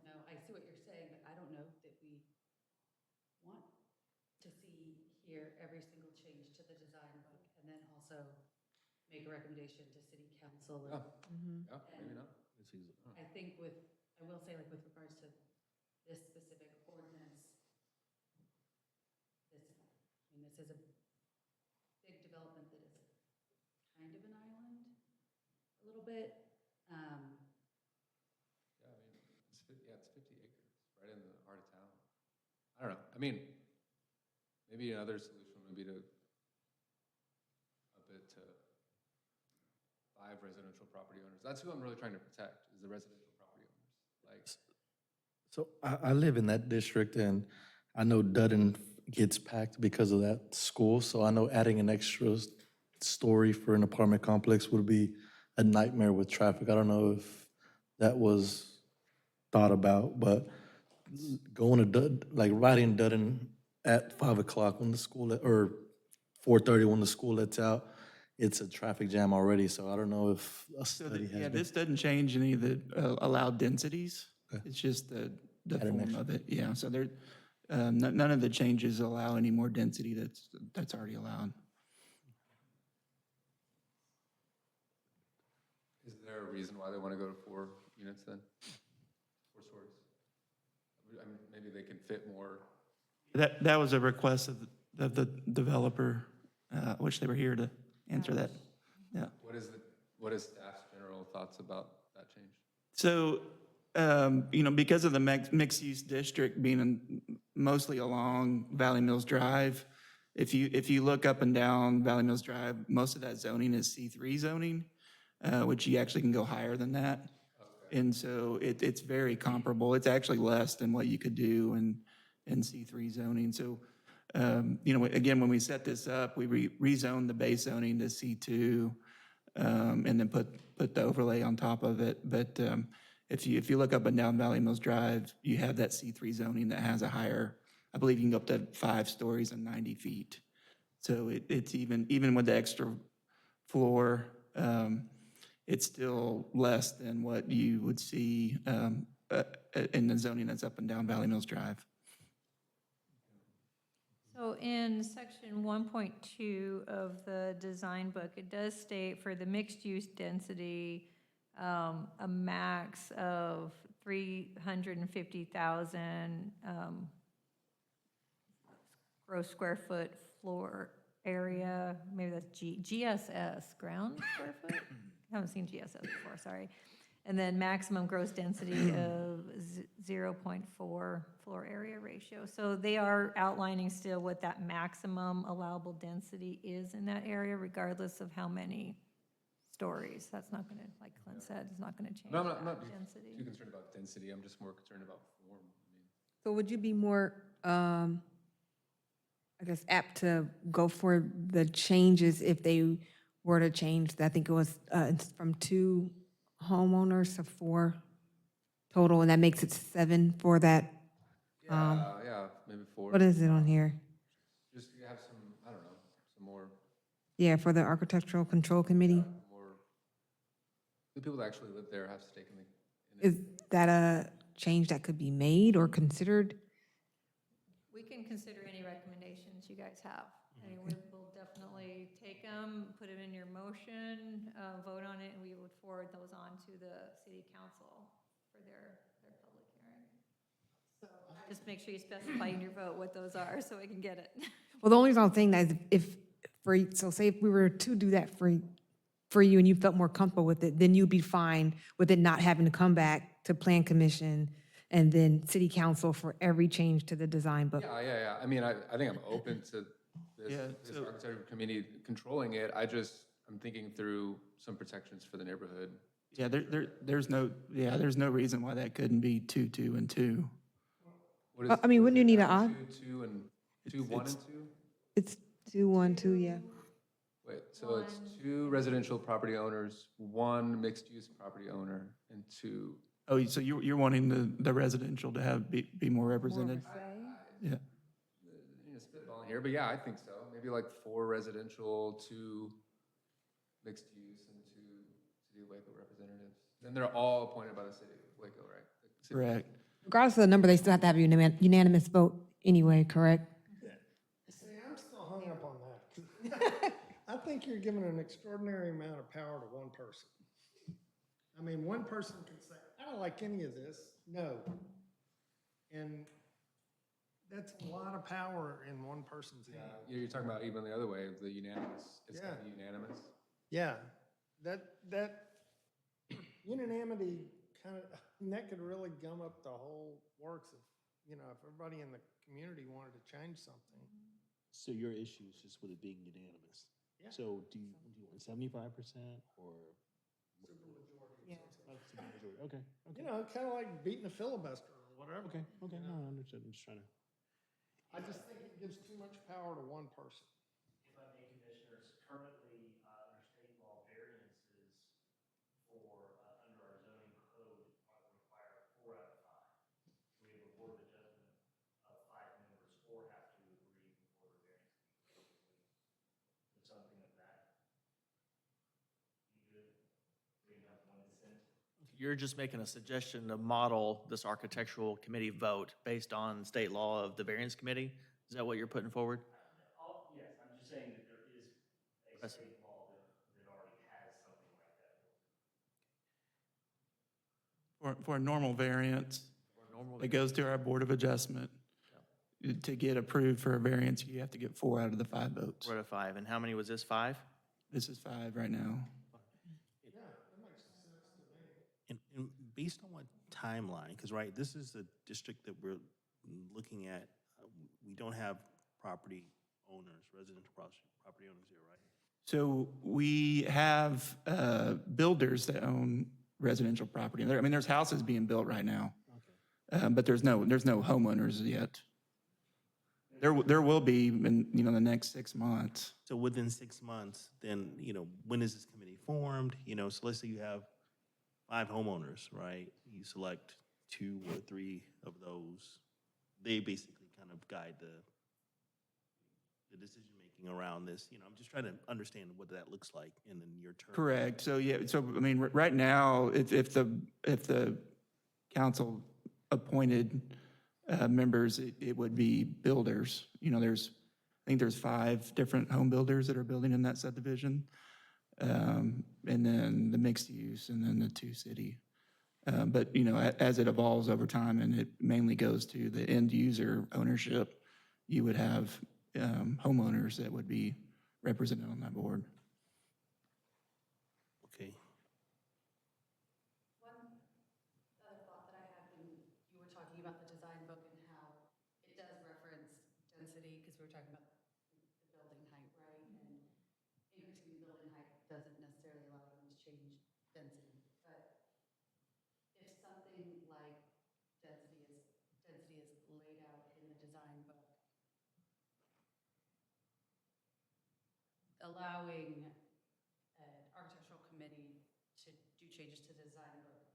know, I see what you're saying, but I don't know that we want to see here every single change to the design book and then also make a recommendation to city council. Yeah, yeah, maybe not. I think I will say like with regards to this specific ordinance, this is a big development that is kind of an island, a little bit. Yeah, I mean, it's 50 acres, right in the heart of town. I don't know, I mean, maybe another solution would be to up it to 5 residential property owners. That's who I'm really trying to protect, is the residential property owners. Like, So I live in that district, and I know Dudden gets packed because of that school, so I know adding an extra story for an apartment complex would be a nightmare with traffic. I don't know if that was thought about, but going to like riding Dudden at 5 o'clock when the school, or 4:30 when the school lets out, it's a traffic jam already, so I don't know if a So study has yeah, been. this doesn't change any of the allowed densities. It's just the Add an form extra. of it, yeah. So there, none of the changes allow any more density that's already allowed. is there a reason why they want to go to 4 units then? 4 stories? I mean, maybe they can fit more. That was a request of the developer, which they were here to answer that, yeah. What is staff's general thoughts about that change? So, because of the mixed-use district being mostly along Valley Mills Drive, if you look up and down Valley Mills Drive, most of that zoning is C3 zoning, which you actually can go higher than that. And so it's very comparable. It's actually less than what you could do in C3 zoning. So, again, when we set this up, we rezoned the base zoning to C2, and then put the overlay on top of it. But if you look up and down Valley Mills Drive, you have that C3 zoning that has a higher, I believe you can go up to 5 stories and 90 feet. So it's even with the extra floor, it's still less than what you would see in the zoning that's up and down Valley Mills Drive. So in section 1.2 of the design book, it does state for the mixed-use density, a max of 350,000 gross square foot floor area, maybe that's GSS, ground square foot? I haven't seen GSS before, sorry. And then maximum gross density of 0.4 floor area ratio. So they are outlining still what that maximum allowable density is in that area, regardless of how many stories. That's not gonna, like Clint said, it's not gonna change No, I'm that not density. too concerned about density, I'm just more concerned about form. I mean, So would you be more, I guess, apt to go for the changes if they were to change, I think it was it's from 2 homeowners to 4 total, and that makes it 7 for that. Yeah, maybe 4. What is it on here? Just to have some, I don't know, some more, Yeah, for the Architectural Control Committee. more, the people that actually live there have stake in it. Is that a change that could be made or considered? We can consider any recommendations you guys have. I mean, we'll definitely take them, put them in your motion, vote on it, and we would forward those on to the city council for their public hearing. So just make sure you specify in your vote what those are so we can get it. Well, the only reason I'm saying that is so say if we were to do that for you and you felt more comfortable with it, then you'd be fine with it not having to come back to Plan Commission and then City Council for every change to the design book. Yeah. I mean, I think I'm open to Yeah, this so- architecture committee controlling it. I'm thinking through some protections for the neighborhood. Yeah, there's no reason why that couldn't be 2, 2, and 2. What is- I mean, what wouldn't is you it need now? an odd? 2, and 2, 1 and 2? It's 2, 1, 2, yeah. Wait, so it's 2 residential property owners, 1 mixed-use property owner, and 2. Oh, so you're wanting the residential to be more represented? Yeah. Spitballing here, but yeah, I think so. Maybe like 4 residential, 2 mixed use, and 2 City of Waco representatives. Then they're all appointed by the City of Waco, right? The city- Correct. Regardless of the number, they still have to have a unanimous vote anyway, correct? See, I'm still hung up on that. I think you're giving an extraordinary amount of power to one person. I mean, one person can say, I don't like any of this, no. And that's a lot of power in one person's hand. You're talking about even the other way, the unanimous, it's gotta be unanimous. Yeah, that unanimity kind of, that could really gum up the whole works of, if everybody in the community wanted to change something. So your issue is just with it being unanimous? Yeah. So do you want 75% or? Yeah. Okay, Kind of like beating a filibuster or whatever. okay, no, I understood, I'm just trying to. I just think it gives too much power to one person. If I may, Commissioners, currently, under state law, variances for, under our zoning code require 4 out of 5. We have a board of adjustment of 5 members, 4 have to agree before the variance can be granted. Something of that. You good? We have 1 dissent. You're just making a suggestion to model this architectural committee vote based on state law of the variance committee? Is that what you're putting forward? Yes, I'm just saying that there is a state law that already has something like that. For a normal variance, it goes to our Board of Adjustment. To get approved for a variance, you have to get 4 out of the 5 votes. 4 out of 5. And how many was this, 5? This is 5 right now. And based on what timeline, because, right, this is the district that we're looking at, we don't have property owners, residential property owners here, right? So we have builders that own residential property. I mean, there's houses being built right now, but there's no homeowners yet. There will be in, the next 6 months. So within 6 months, then, when is this committee formed? So let's say you have 5 homeowners, right? You select 2 or 3 of those. They basically kind of guide the decision-making around this. I'm just trying to understand what that looks like in the near term. Correct. So, yeah, I mean, right now, if the council appointed members, it would be builders. I think there's 5 different home builders that are building in that subdivision. And then the mixed use, and then the 2 city. But, as it evolves over time and it mainly goes to the end user ownership, you would have homeowners that would be represented on that board. Okay. One other thought that I had when you were talking about the design book and how it does reference density, because we were talking about the building height, right? And increasing the building height doesn't necessarily allow them to change density. But if something like density is laid out in the design book, allowing changes to the design book,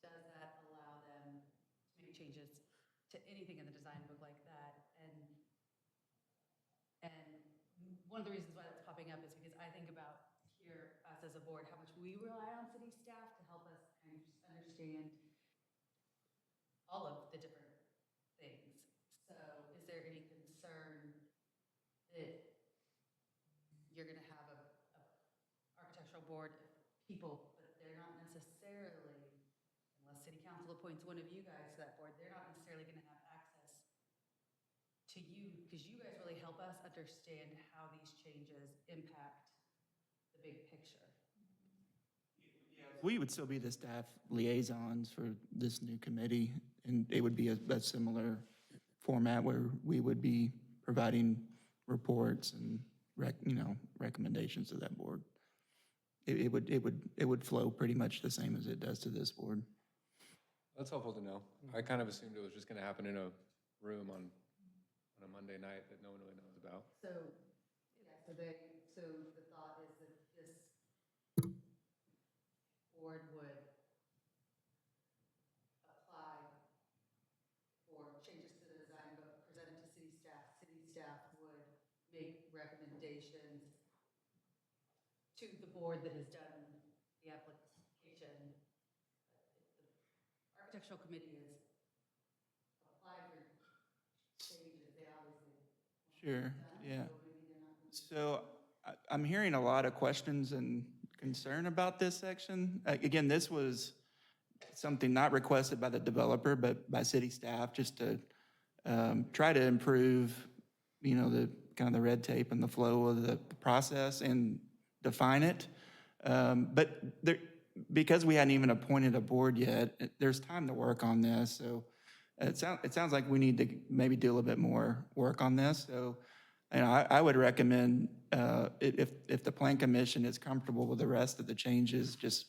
does that allow them to make changes to anything in the design book like that? And one of the reasons why that's popping up is because I think about here, us as a board, how much we rely on city staff to help us kind of just understand all of the different things. So is there any concern that you're gonna have a architectural board of people, but they're not necessarily, unless city council appoints one of you guys to that board, they're not necessarily gonna have access to you, because you guys really help us understand how these changes impact the big picture. We would still be the staff liaisons for this new committee, and it would be a similar format where we would be providing reports and recommendations to that board. It would flow pretty much the same as it does to this board. That's helpful to know. I kind of assumed it was just gonna happen in a room on a Monday night that no one really knows about. So, yeah, so the thought is that this board would apply for changes to the design book, present it to city staff would make recommendations to the board that has done the application. The architectural committee is applied for changes, they obviously. Sure, yeah. So I'm hearing a lot of questions and concern about this section. Again, this was something not requested by the developer, but by city staff, just to try to improve, the kind of the red tape and the flow of the process and define it. But because we hadn't even appointed a board yet, there's time to work on this. So it sounds like we need to maybe do a little bit more work on this. So, I would recommend, if the plan commission is comfortable with the rest of the changes, just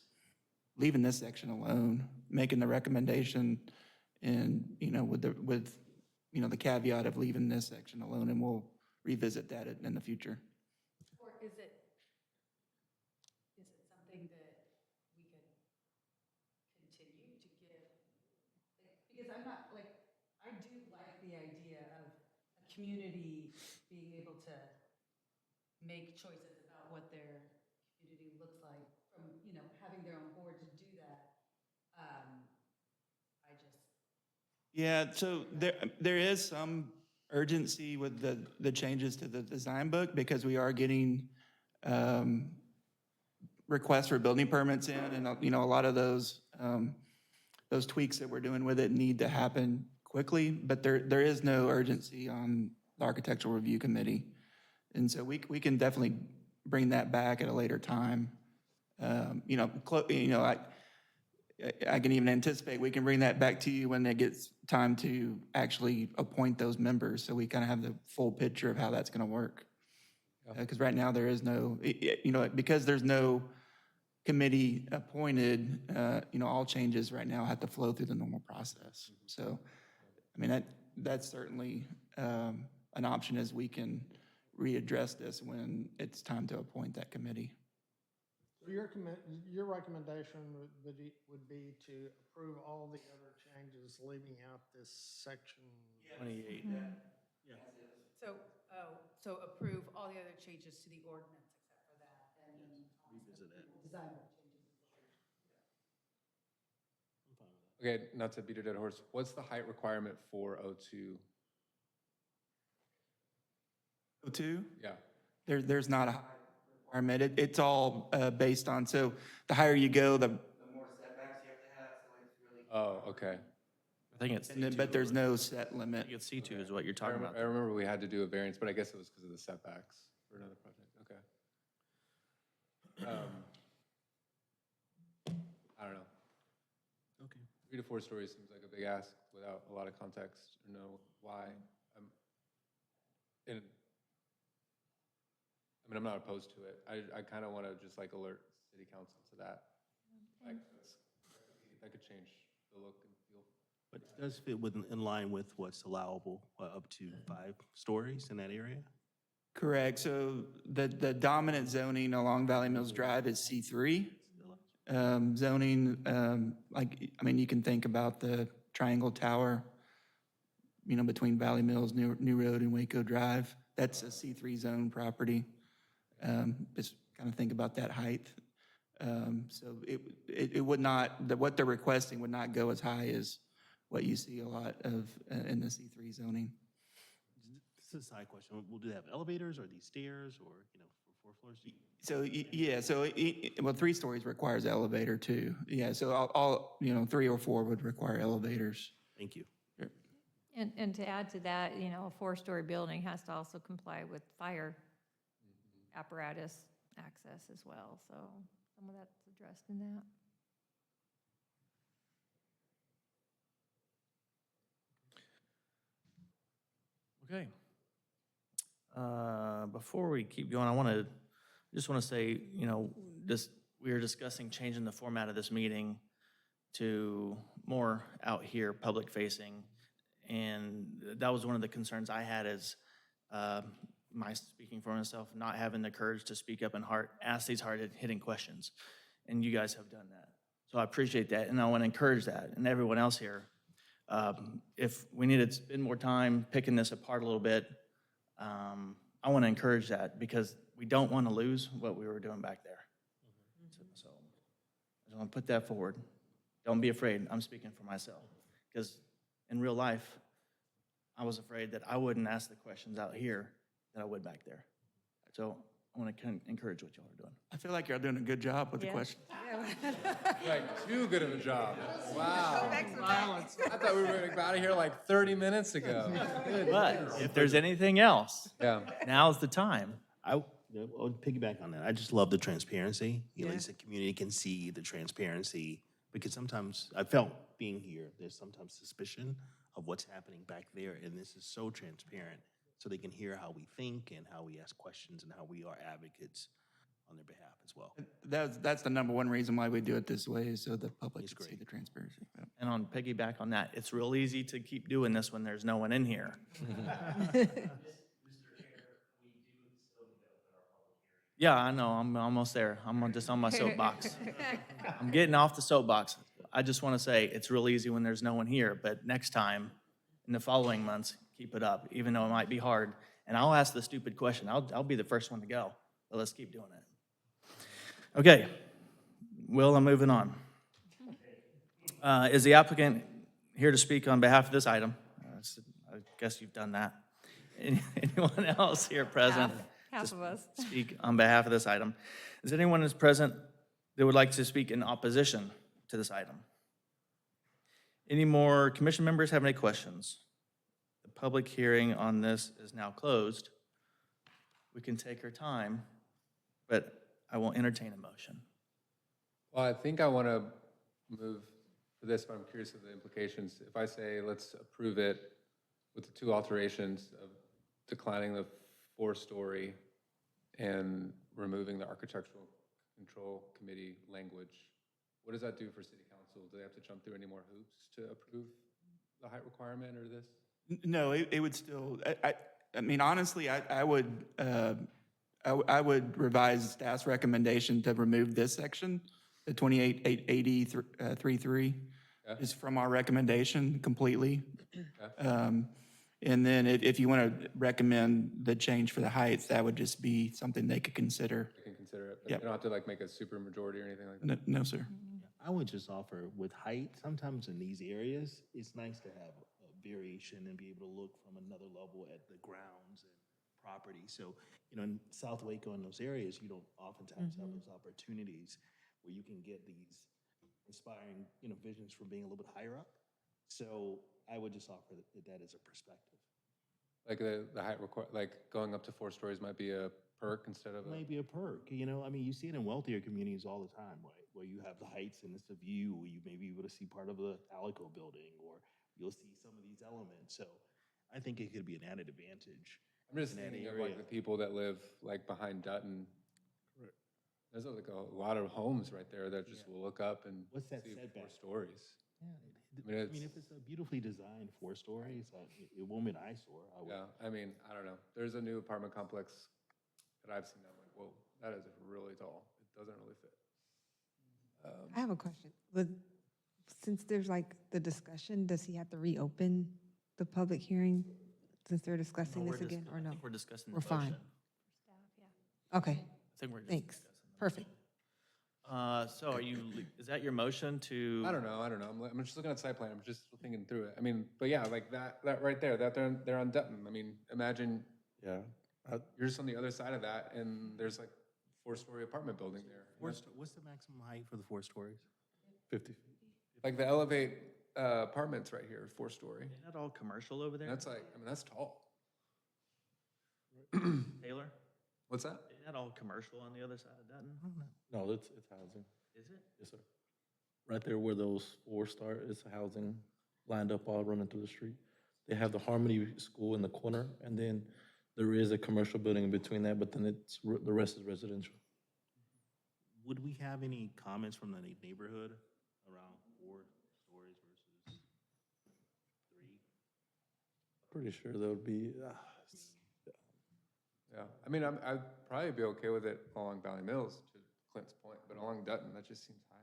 leaving this section alone, making the recommendation and, with the caveat of leaving this section alone, and we'll revisit that in the future. Or is it something that we could continue to give? Because I'm not, I do like the idea of a community being able to make choices about what their community looks like from, having their own board to do that. Yeah, so there is some urgency with the changes to the design book, because we are getting requests for building permits in, and a lot of those tweaks that we're doing with it need to happen quickly, but there is no urgency on the Architectural Review Committee. And so we can definitely bring that back at a later time. I can even anticipate we can bring that back to you when it gets time to actually appoint those members, so we kind of have the full picture of how that's going to work. Because right now there is no, because there's no committee appointed, all changes right now have to flow through the normal process. So, that's certainly an option, as we can readdress this when it's time to appoint that committee. So your recommendation would be to approve all the other changes, leaving out this section 28. Yeah. So approve all the other changes to the ordinance except for that, and then Revisit it. design book changes. Okay, not to beat a dead horse, what's the height requirement for O2? O2? Yeah. There's not a height requirement. It's all based on, so the higher you go, the more setbacks you have to have, so it's really. Oh, okay. I think it's C2. But there's no set limit. I think it's C2 is what you're talking about. I remember we had to do a variance, but I guess it was because of the setbacks for another project. Okay. I don't know. Okay. 3 to 4 stories seems like a big ask without a lot of context or know why. I'm not opposed to it. I kind of want to just alert city council to that. That could change the look and feel. But it does fit in line with what's allowable, up to 5 stories in that area? Correct. So the dominant zoning along Valley Mills Drive is C3. zoning, like, I mean, you can think about the Triangle Tower, you know, between Valley Mills, New Road, and Waco Drive. That's a C3 zone property. Just kind of think about that height. So it would not, what they're requesting would not go as high as what you see a lot of in the C3 zoning. This is a side question. Will they have elevators or these stairs or, for 4 floors? So, yeah, so, well, 3 stories requires elevator too. Yeah, so all, 3 or 4 would require elevators. Thank you. And to add to that, a 4-story building has to also comply with fire apparatus access as well. So some of that's addressed in that. Okay. Before we keep going, just want to say, we were discussing changing the format of this meeting to more out here, public facing. And that was one of the concerns I had is my speaking for myself, not having the courage to speak up and ask these hard-hitting questions. And you guys have done that. So I appreciate that, and I want to encourage that, and everyone else here. If we need to spend more time picking this apart a little bit, I want to encourage that because we don't want to lose what we were doing back there. So I just want to put that forward. Don't be afraid. I'm speaking for myself because in real life, I was afraid that I wouldn't ask the questions out here that I would back there. So I want to encourage what y'all are doing. I feel like you're doing a good job with the question. Like, too good of a job. Wow. I thought we were going to get out of here like 30 minutes ago. But if there's anything else, Yeah. now's the time. I'll piggyback on that. I just love the transparency. At least the community can see the transparency because sometimes I felt being here, there's sometimes suspicion of what's happening back there. And this is so transparent so they can hear how we think and how we ask questions and how we are advocates on their behalf as well. That's the number one reason why we do it this way is so the public It's can see great. the transparency. And on piggyback on that, it's real easy to keep doing this when there's no one in here. Yeah, I know, I'm almost there. Just on my soapbox. I'm getting off the soapbox. I just want to say, it's real easy when there's no one here, but next time, in the following months, keep it up, even though it might be hard. And I'll ask the stupid question. I'll be the first one to go, but let's keep doing it. Okay, Will, I'm moving on. Is the applicant here to speak on behalf of this item? I guess you've done that. Anyone else here present? Half of us. Speak on behalf of this item. Is anyone who's present that would like to speak in opposition to this item? Any more commission members have any questions? The public hearing on this is now closed. We can take our time, but I will entertain a motion. Well, I think I want to move for this, but I'm curious of the implications. If I say, let's approve it with the 2 alterations of declining the 4-story and removing the architectural control committee language, what does that do for city council? Do they have to jump through any more hoops to approve the height requirement or this? No, it would still, I mean, honestly, I would revise staff's recommendation to remove this section, the 288033, is from our recommendation completely. And then if you want to recommend the change for the heights, that would just be something they could consider. I can consider it, but Yep. you don't have to like make a super majority or anything like that? No, sir. I would just offer with height, sometimes in these areas, it's nice to have a variation and be able to look from another level at the grounds and property. So, in South Waco and those areas, you don't oftentimes have those opportunities where you can get these inspiring, visions from being a little bit higher up. So I would just offer that as a perspective. Like the height like going up to 4 stories might be a perk instead of a. Maybe a perk, you see it in wealthier communities all the time, right? Where you have the heights and it's a view, you may be able to see part of the Alico building, or you'll see some of these elements. So I think it could be an added advantage. I'm just in that thinking of area. like the people that live like behind Dutton. There's like a lot of homes right there that just will look up and What's that see 4 setback? stories. Yeah, I mean, if it's a beautifully designed 4 stories, it won't be an eyesore. Yeah, I mean, I don't know. There's a new apartment complex that I've seen. I'm like, whoa, that is really tall. It doesn't really fit. I have a question. Since there's like the discussion, does he have to reopen the public hearing since they're discussing this again, or no? I think we're discussing the We're fine. motion. Okay, I think we're just thanks. discussing the Perfect. So are you, is that your motion to? I don't know. I'm just looking at site plan. I'm just thinking through it. I mean, but yeah, like that right there, that they're on Dutton. I mean, imagine Yeah. you're just on the other side of that and there's like 4-story apartment building there. What's the maximum height for the 4 stories? 50 feet. Like the Elevate apartments right here, 4-story. Isn't that all commercial over there? That's like, I mean, that's tall. Taylor? What's that? Isn't that all commercial on the other side of Dutton? No, it's housing. Is it? Yes, sir. Right there where those 4 start, it's housing lined up all running through the street. They have the Harmony School in the corner, and then there is a commercial building in between that, but then the rest is residential. Would we have any comments from the neighborhood around 4 stories versus 3? Pretty sure there would be, Yeah, I mean, I'd probably be okay with it along Valley Mills, to Clint's point, but along Dutton, that just seems high.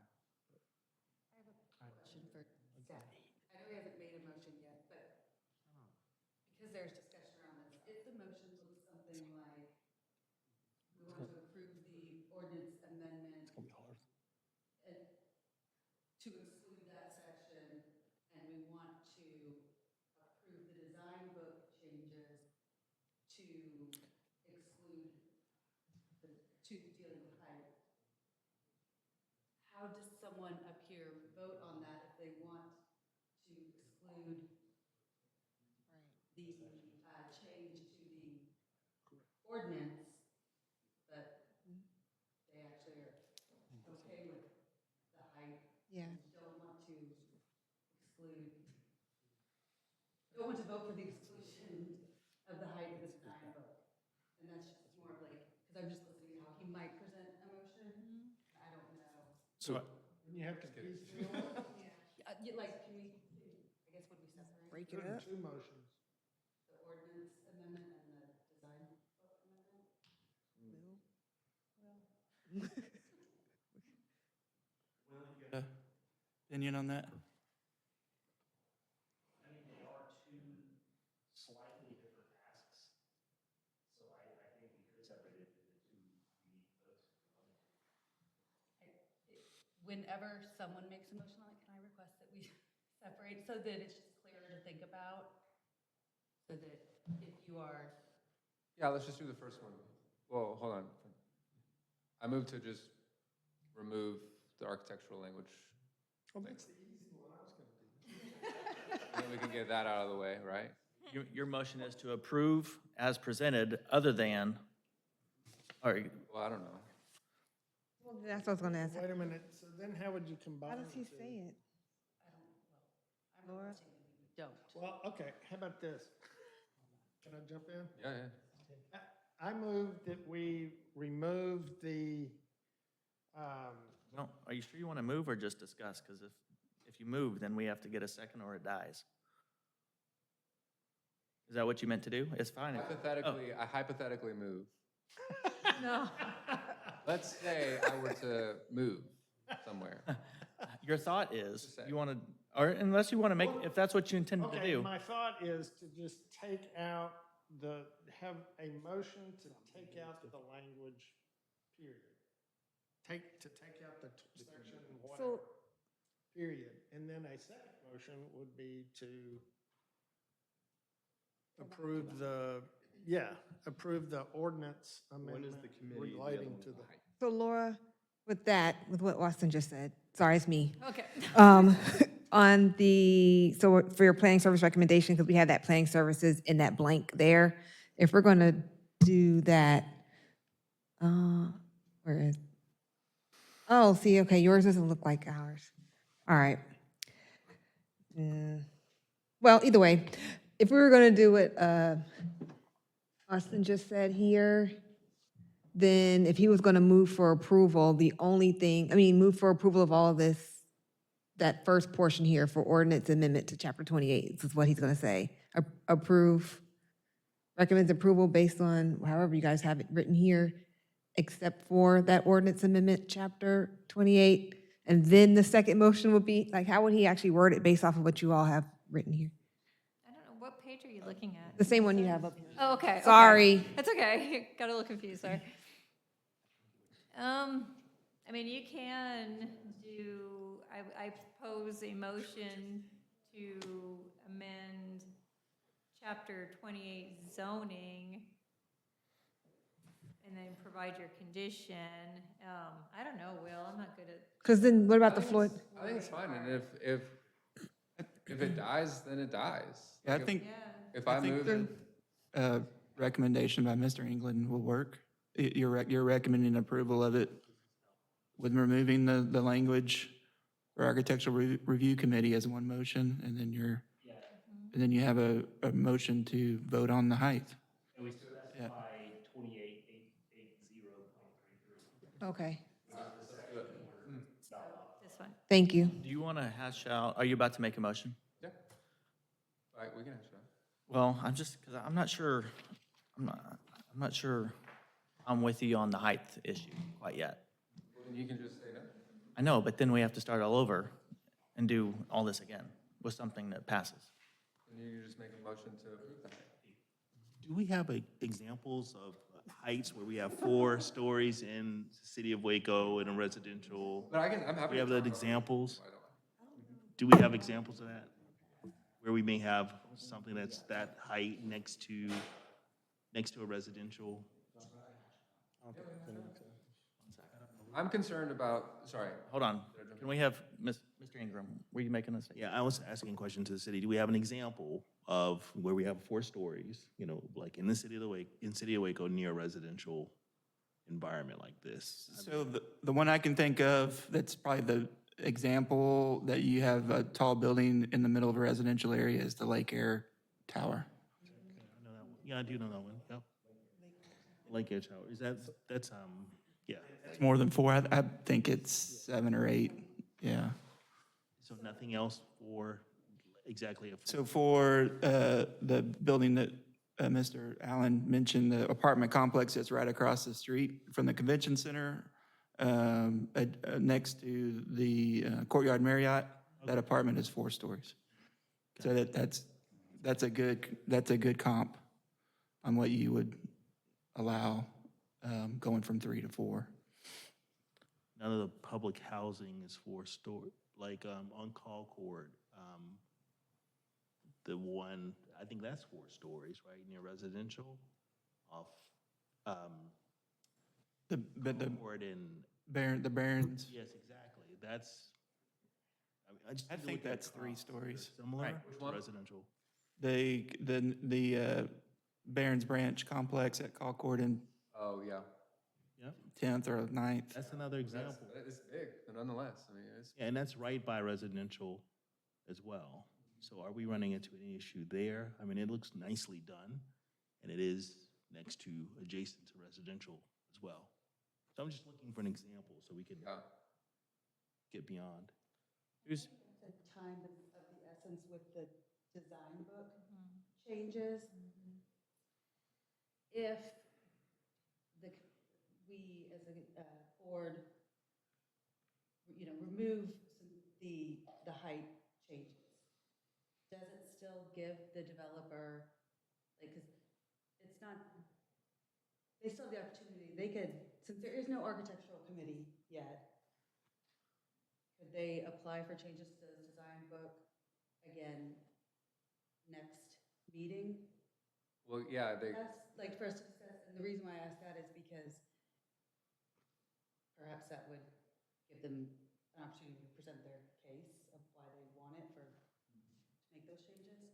Question for staff. I know he hasn't made a motion yet, but because there's discussion around this, if the motion was something like, we want to approve the ordinance amendment it's gonna be hard. to exclude that section, and we want to approve the design book changes to exclude to dealing with height. How does someone up here vote on that if they want to exclude the change to the ordinance, but they actually are okay with the height? Yeah. And don't want to exclude, don't want to vote for the exclusion of the height of the design book. And that's just more of like, because I'm just listening to how he might present a motion. I don't know. So You have to piecemeal it, Like, can we, I guess, would we separate? Break put it in up. 2 motions. The ordinance amendment and the design book amendment? Opinion on that? I mean, they are 2 slightly different tasks. So I think we could separate it into 2 unique votes. Whenever someone makes a motion on it, can I request that we separate so that it's just clearer to think about? So that if you are, Yeah, let's just do the first one. Well, hold on. I move to just remove the architectural language. Oh, that's the easy one I was gonna do. And then we can get that out of the way, right? your motion is to approve as presented, other than, or Well, I don't know. Well, that's what I was gonna ask. Wait a minute, so then how would you How combine does he the two? say it? I'm Laura? requesting that we don't. Well, okay, how about this? Can I jump in? Yeah. I move that we remove the, well, are you sure you want to move or just discuss? Because if you move, then we have to get a second or it dies. Is that what you meant to do? It's fine. I hypothetically move. No. Let's say I were to move somewhere. Your thought is, Just saying. you want to, or unless you want to make, if that's what you intended to okay, do. my thought is to just take out have a motion to take out the language, period. Take out the section, whatever, period. And then a second motion would be to approve approve the ordinance amendment relating to the. So Laura, with that, with what Austin just said, sorry, it's me. Okay. On the, so for your planning service recommendation, because we have that planning services in that blank there, if we're going to do that, where is? Oh, see, okay, yours doesn't look like ours. All right. Well, either way, if we were going to do what Austin just said here, then if he was going to move for approval, the only thing, move for approval of all of this, that first portion here for ordinance amendment to chapter 28, this is what he's going to say. Approve, recommends approval based on however you guys have it written here, except for that ordinance amendment, chapter 28, And then the second motion would be, like, how would he actually word it based off of what you all have written here? I don't know, what page are you looking at? The same one you have up here. Oh, okay. okay. Sorry. That's okay. Got a little confused, sorry. I mean, you can do, I pose a motion to amend chapter 28 zoning and then provide your condition. I don't know, Will, I'm not good at, Because then what about the Floyd? I think it's fine, and if it dies, then it dies. Yeah, I Like, if- think, If I move it, recommendation by Mr. England will work. You're recommending approval of it with removing the language for Architectural Review Committee as one motion, and then and then you have a motion to vote on the height. And we specify 28.80.33. Okay, this one. thank you. Do you want to hash out, are you about to make a motion? yeah. All right, we can have that. Well, I'm just, because I'm not sure, I'm not sure I'm with you on the height issue quite yet. Well, then you can just say no. I know, but then we have to start all over and do all this again with something that passes. Then you can just make a motion to approve the height. Do we have examples of heights where we have 4 stories in the city of Waco in a residential? But I'm happy. We have to that talk about it. examples? I don't- Do we have examples of that? Where we may have something that's that height next to a residential? I'm concerned about, sorry, Hold on, can we have, Mr. Ingram, were you making this? Yeah, I was asking a question to the city. Do we have an example of where we have 4 stories, like in the city of Waco, near a residential environment like this? So the one I can think of, that's probably the example that you have a tall building in the middle of a residential area is the Lake Air Tower. I know that one. Yeah, I do know that one, yep. Lake Air Tower, that's, yeah. It's more than 4, I think it's 7 or 8, yeah. So nothing else for exactly a. So for the building that Mr. Allen mentioned, the apartment complex that's right across the street from the convention center, next to the Courtyard Marriott, that apartment is 4 stories. So that's a good comp on what you would allow going from 3 to 4. None of the public housing is 4-story, like on Concord, the one, I think that's 4 stories, right, near residential, off But the Concord and, Barons, yes, exactly, that's, just I need to think look at that's comps. 3 They're stories. Similar Which to one? residential. The Barons Branch complex at Concord and oh, yeah. Yep, 10th or 9th. that's another example. That is big, but nonetheless, I mean, it's. Yeah, and that's right by residential as well. So are we running into any issue there? I mean, it looks nicely done, and it is next to, adjacent to residential as well. So I'm just looking for an example so we can Yeah. get beyond. Who's, The time of the essence with the design book changes. If we as a board, remove the height changes, does it still give the developer, like, 'cause it's not, they still have the opportunity, they could, since there is no architectural committee yet, could they apply for changes to the design book again next meeting? Well, yeah, That's like for us to discuss, and the reason why I ask that is because perhaps that would give them an opportunity to present their case of why they want it to make those changes.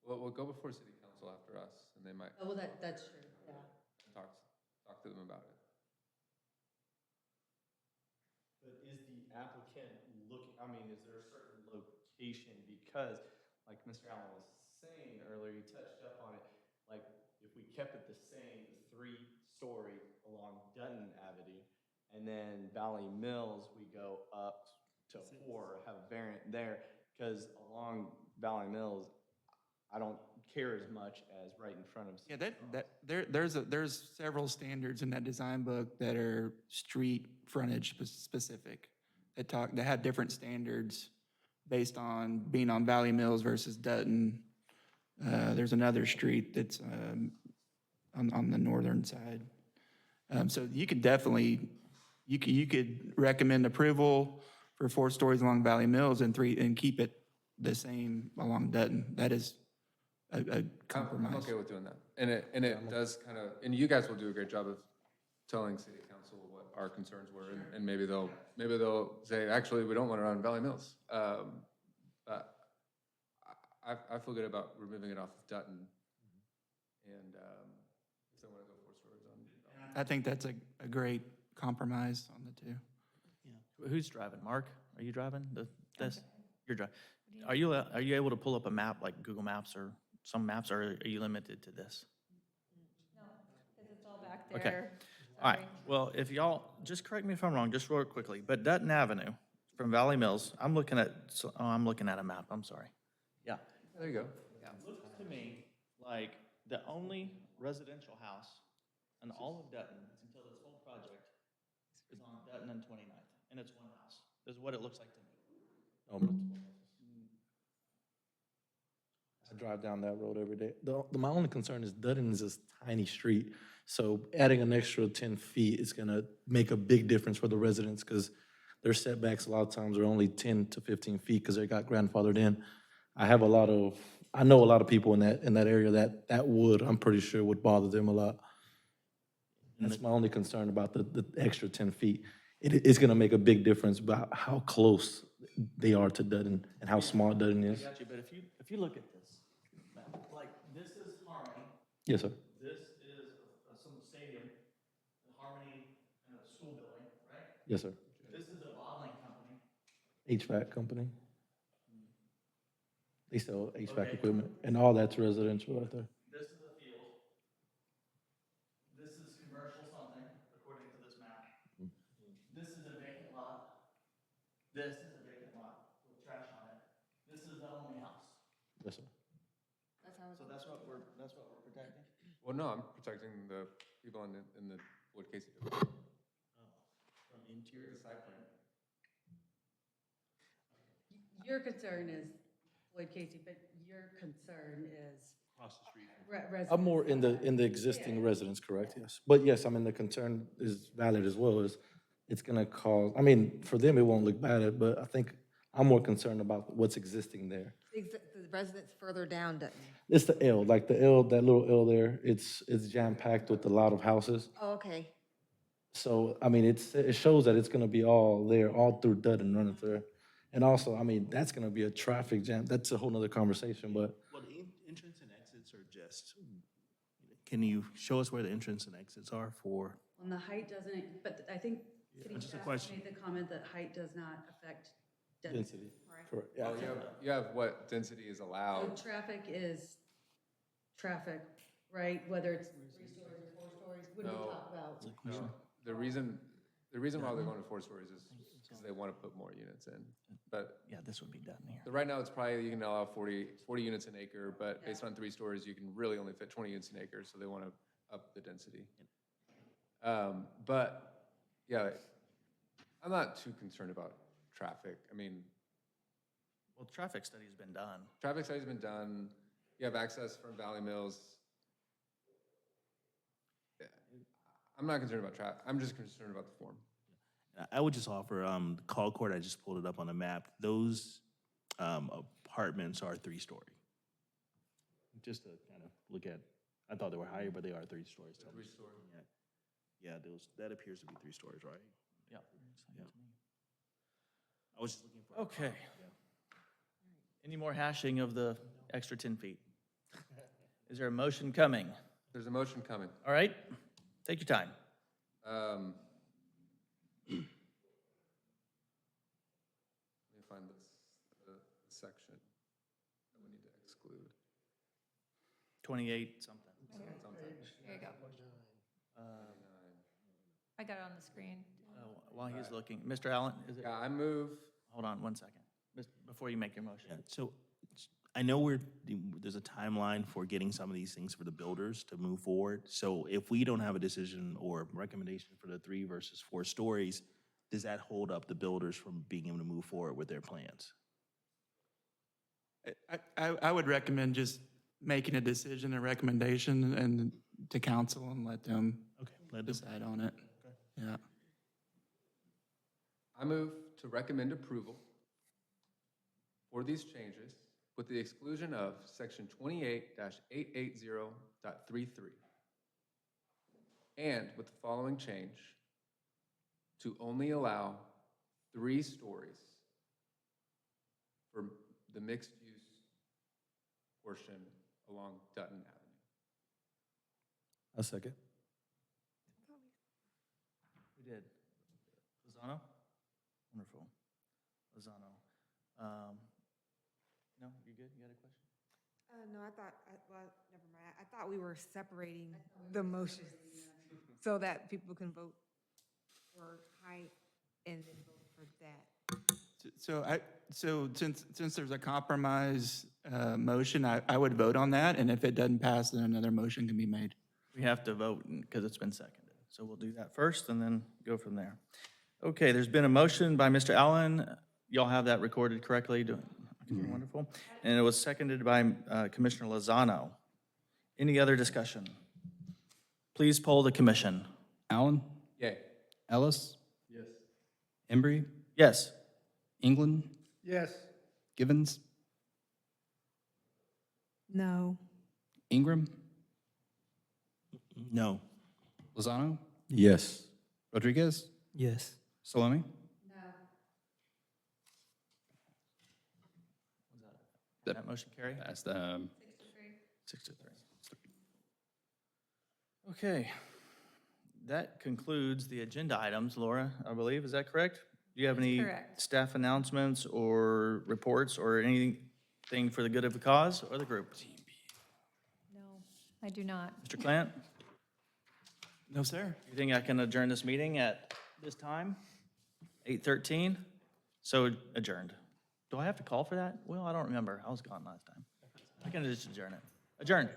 well, we'll go before city council after us, and they might Oh, well, that's true, yeah. talk to them about it. But is the applicant looking, I mean, is there a certain location? Because, like Mr. Allen was saying earlier, you touched up on it, like, if we kept it the same, 3-story along Dutton Avenue, and then Valley Mills, we go up to 4, have a variant there, because along Valley Mills, I don't care as much as right in front of. Yeah, there's several standards in that design book that are street frontage specific. that had different standards based on being on Valley Mills versus Dutton. There's another street that's on the northern side. So you could definitely, you could recommend approval for 4 stories along Valley Mills and keep it the same along Dutton. That is a compromise. I'm okay with doing that. And it does kind of, and you guys will do a great job of telling city council what our concerns were, and maybe they'll say, actually, we don't want it on Valley Mills. But I feel good about removing it off of Dutton, and if they want to go 4 stories on. I think that's a great compromise on the two. Who's driving? Mark, are you driving this? You're driving. Are you able to pull up a map like Google Maps or some maps, or are you limited to this? No, because it's all back Okay. there. All right, well, if y'all, just correct me if I'm wrong, just real quickly, but Dutton Avenue from Valley Mills, I'm looking at a map, I'm sorry. Yeah. There you go. Looks to me like the only residential house in all of Dutton until this whole project is on Dutton and 29th, and it's one house. This is what it looks like to me. I drive down that road every day. My only concern is Dutton is this tiny street. So adding an extra 10 feet is gonna make a big difference for the residents because their setbacks a lot of times are only 10 to 15 feet because they got grandfathered in. I know a lot of people in that area that would, I'm pretty sure would bother them a lot. And that's my only concern about the extra 10 feet. It's gonna make a big difference about how close they are to Dutton and how small Dutton I is. got you, but if you look at this, like, this is Harmony, Yes, sir. this is some stadium, Harmony, school building, right? Yes, sir. This is a bottling company. HVAC company. They sell HVAC Okay. equipment, and all that's residential right there. This is a field. This is commercial something, according to this map. This is a vacant lot. This is a vacant lot with trash on it. This is the only house. Yes, sir. So that's what we're protecting? Well, no, I'm protecting the people in the Wood Casey. From interior Side plan. Your concern is Floyd Casey, but your concern is Across the street. residents. I'm more in the existing residence, correct? Yes. But yes, I mean, the concern is valid as well, is it's gonna cause, I mean, for them, it won't look bad, but I think I'm more concerned about what's existing there. The residents further down Dutton. It's the L, like the L, that little L there, it's jam-packed with a lot of houses. Oh, okay. So, I mean, it shows that it's gonna be all there, all through Dutton running through. And also, I mean, that's gonna be a traffic jam. That's a whole nother conversation, but Well, the entrance and exits are just, can you show us where the entrance and exits are for? And the height doesn't, but I think city just a staff question. made the comment that height does not affect density. density, correct, yeah. Well, you have what density is So allowed. traffic is traffic, right? Whether it's 3 stories or 4 stories, when we No. talk about. No, the reason why they're going to 4 stories is because they want to put more units in. But Yeah, this would be Dutton here. right now, it's probably, you can allow 40 units an acre, but based on 3 stories, you can really only fit 20 units an acre, so they want to up the density. But, yeah, I'm not too concerned about traffic. I mean, Well, the traffic study's been done. traffic study's been done, you have access from Valley Mills. Yeah, I'm not concerned about traffic, I'm just concerned about the form. I would just offer, Call Court, I just pulled it up on the map. Those apartments are 3-story. Just to kind of look at, I thought they were higher, but they are 3 stories. Tell me. 3-story. Yeah, that appears to be 3 stories, right? Yeah. Yeah. I was just looking for. Okay. Any more hashing of the extra 10 feet? Is there a motion coming? There's a motion coming. All right, take your time. Let me find the section that we need to exclude. 28 something. There you go. I got it on the screen. While he's looking, Mr. Allen, is it? Yeah, I move, Hold on 1 second, before you make your motion. Yeah, so I know there's a timeline for getting some of these things for the builders to move forward. So if we don't have a decision or recommendation for the 3 versus 4 stories, does that hold up the builders from being able to move forward with their plans? I would recommend just making a decision, a recommendation, and to council and let them Okay. Let them- decide on it. Yeah. I move to recommend approval for these changes with the exclusion of section 28-880.33. And with the following change, to only allow 3 stories for the mixed-use portion along Dutton Avenue. A second. We did. Lozano? Wonderful. Lozano. No, you good? You got a question? No, I thought, well, never mind. I thought we were separating the motions so that people can vote for height and then vote for that. So since there's a compromise motion, I would vote on that, and if it doesn't pass, then another motion can be made. We have to vote because it's been seconded. So we'll do that first and then go from there. Okay, there's been a motion by Mr. Allen. Y'all have that recorded correctly? Okay, wonderful. And it was seconded by Commissioner Lozano. Any other discussion? Please poll the commission. Allen? Yay. Ellis? Yes. Embry? Yes. England? Yes. Givens? No. Ingram? No. Lozano? Yes. Rodriguez? Yes. Salome? That motion carry? That's 6-3. Okay. That concludes the agenda items, Laura, I believe. Is that correct? Do you have any correct. staff announcements or reports or anything for the good of the cause or the group? No, I do not. Mr. Clant, No, sir. you think I can adjourn this meeting at this time? 8:13? So adjourned. Do I have to call for that? Well, I don't remember. I was gone last time. I can just adjourn it. Adjourned.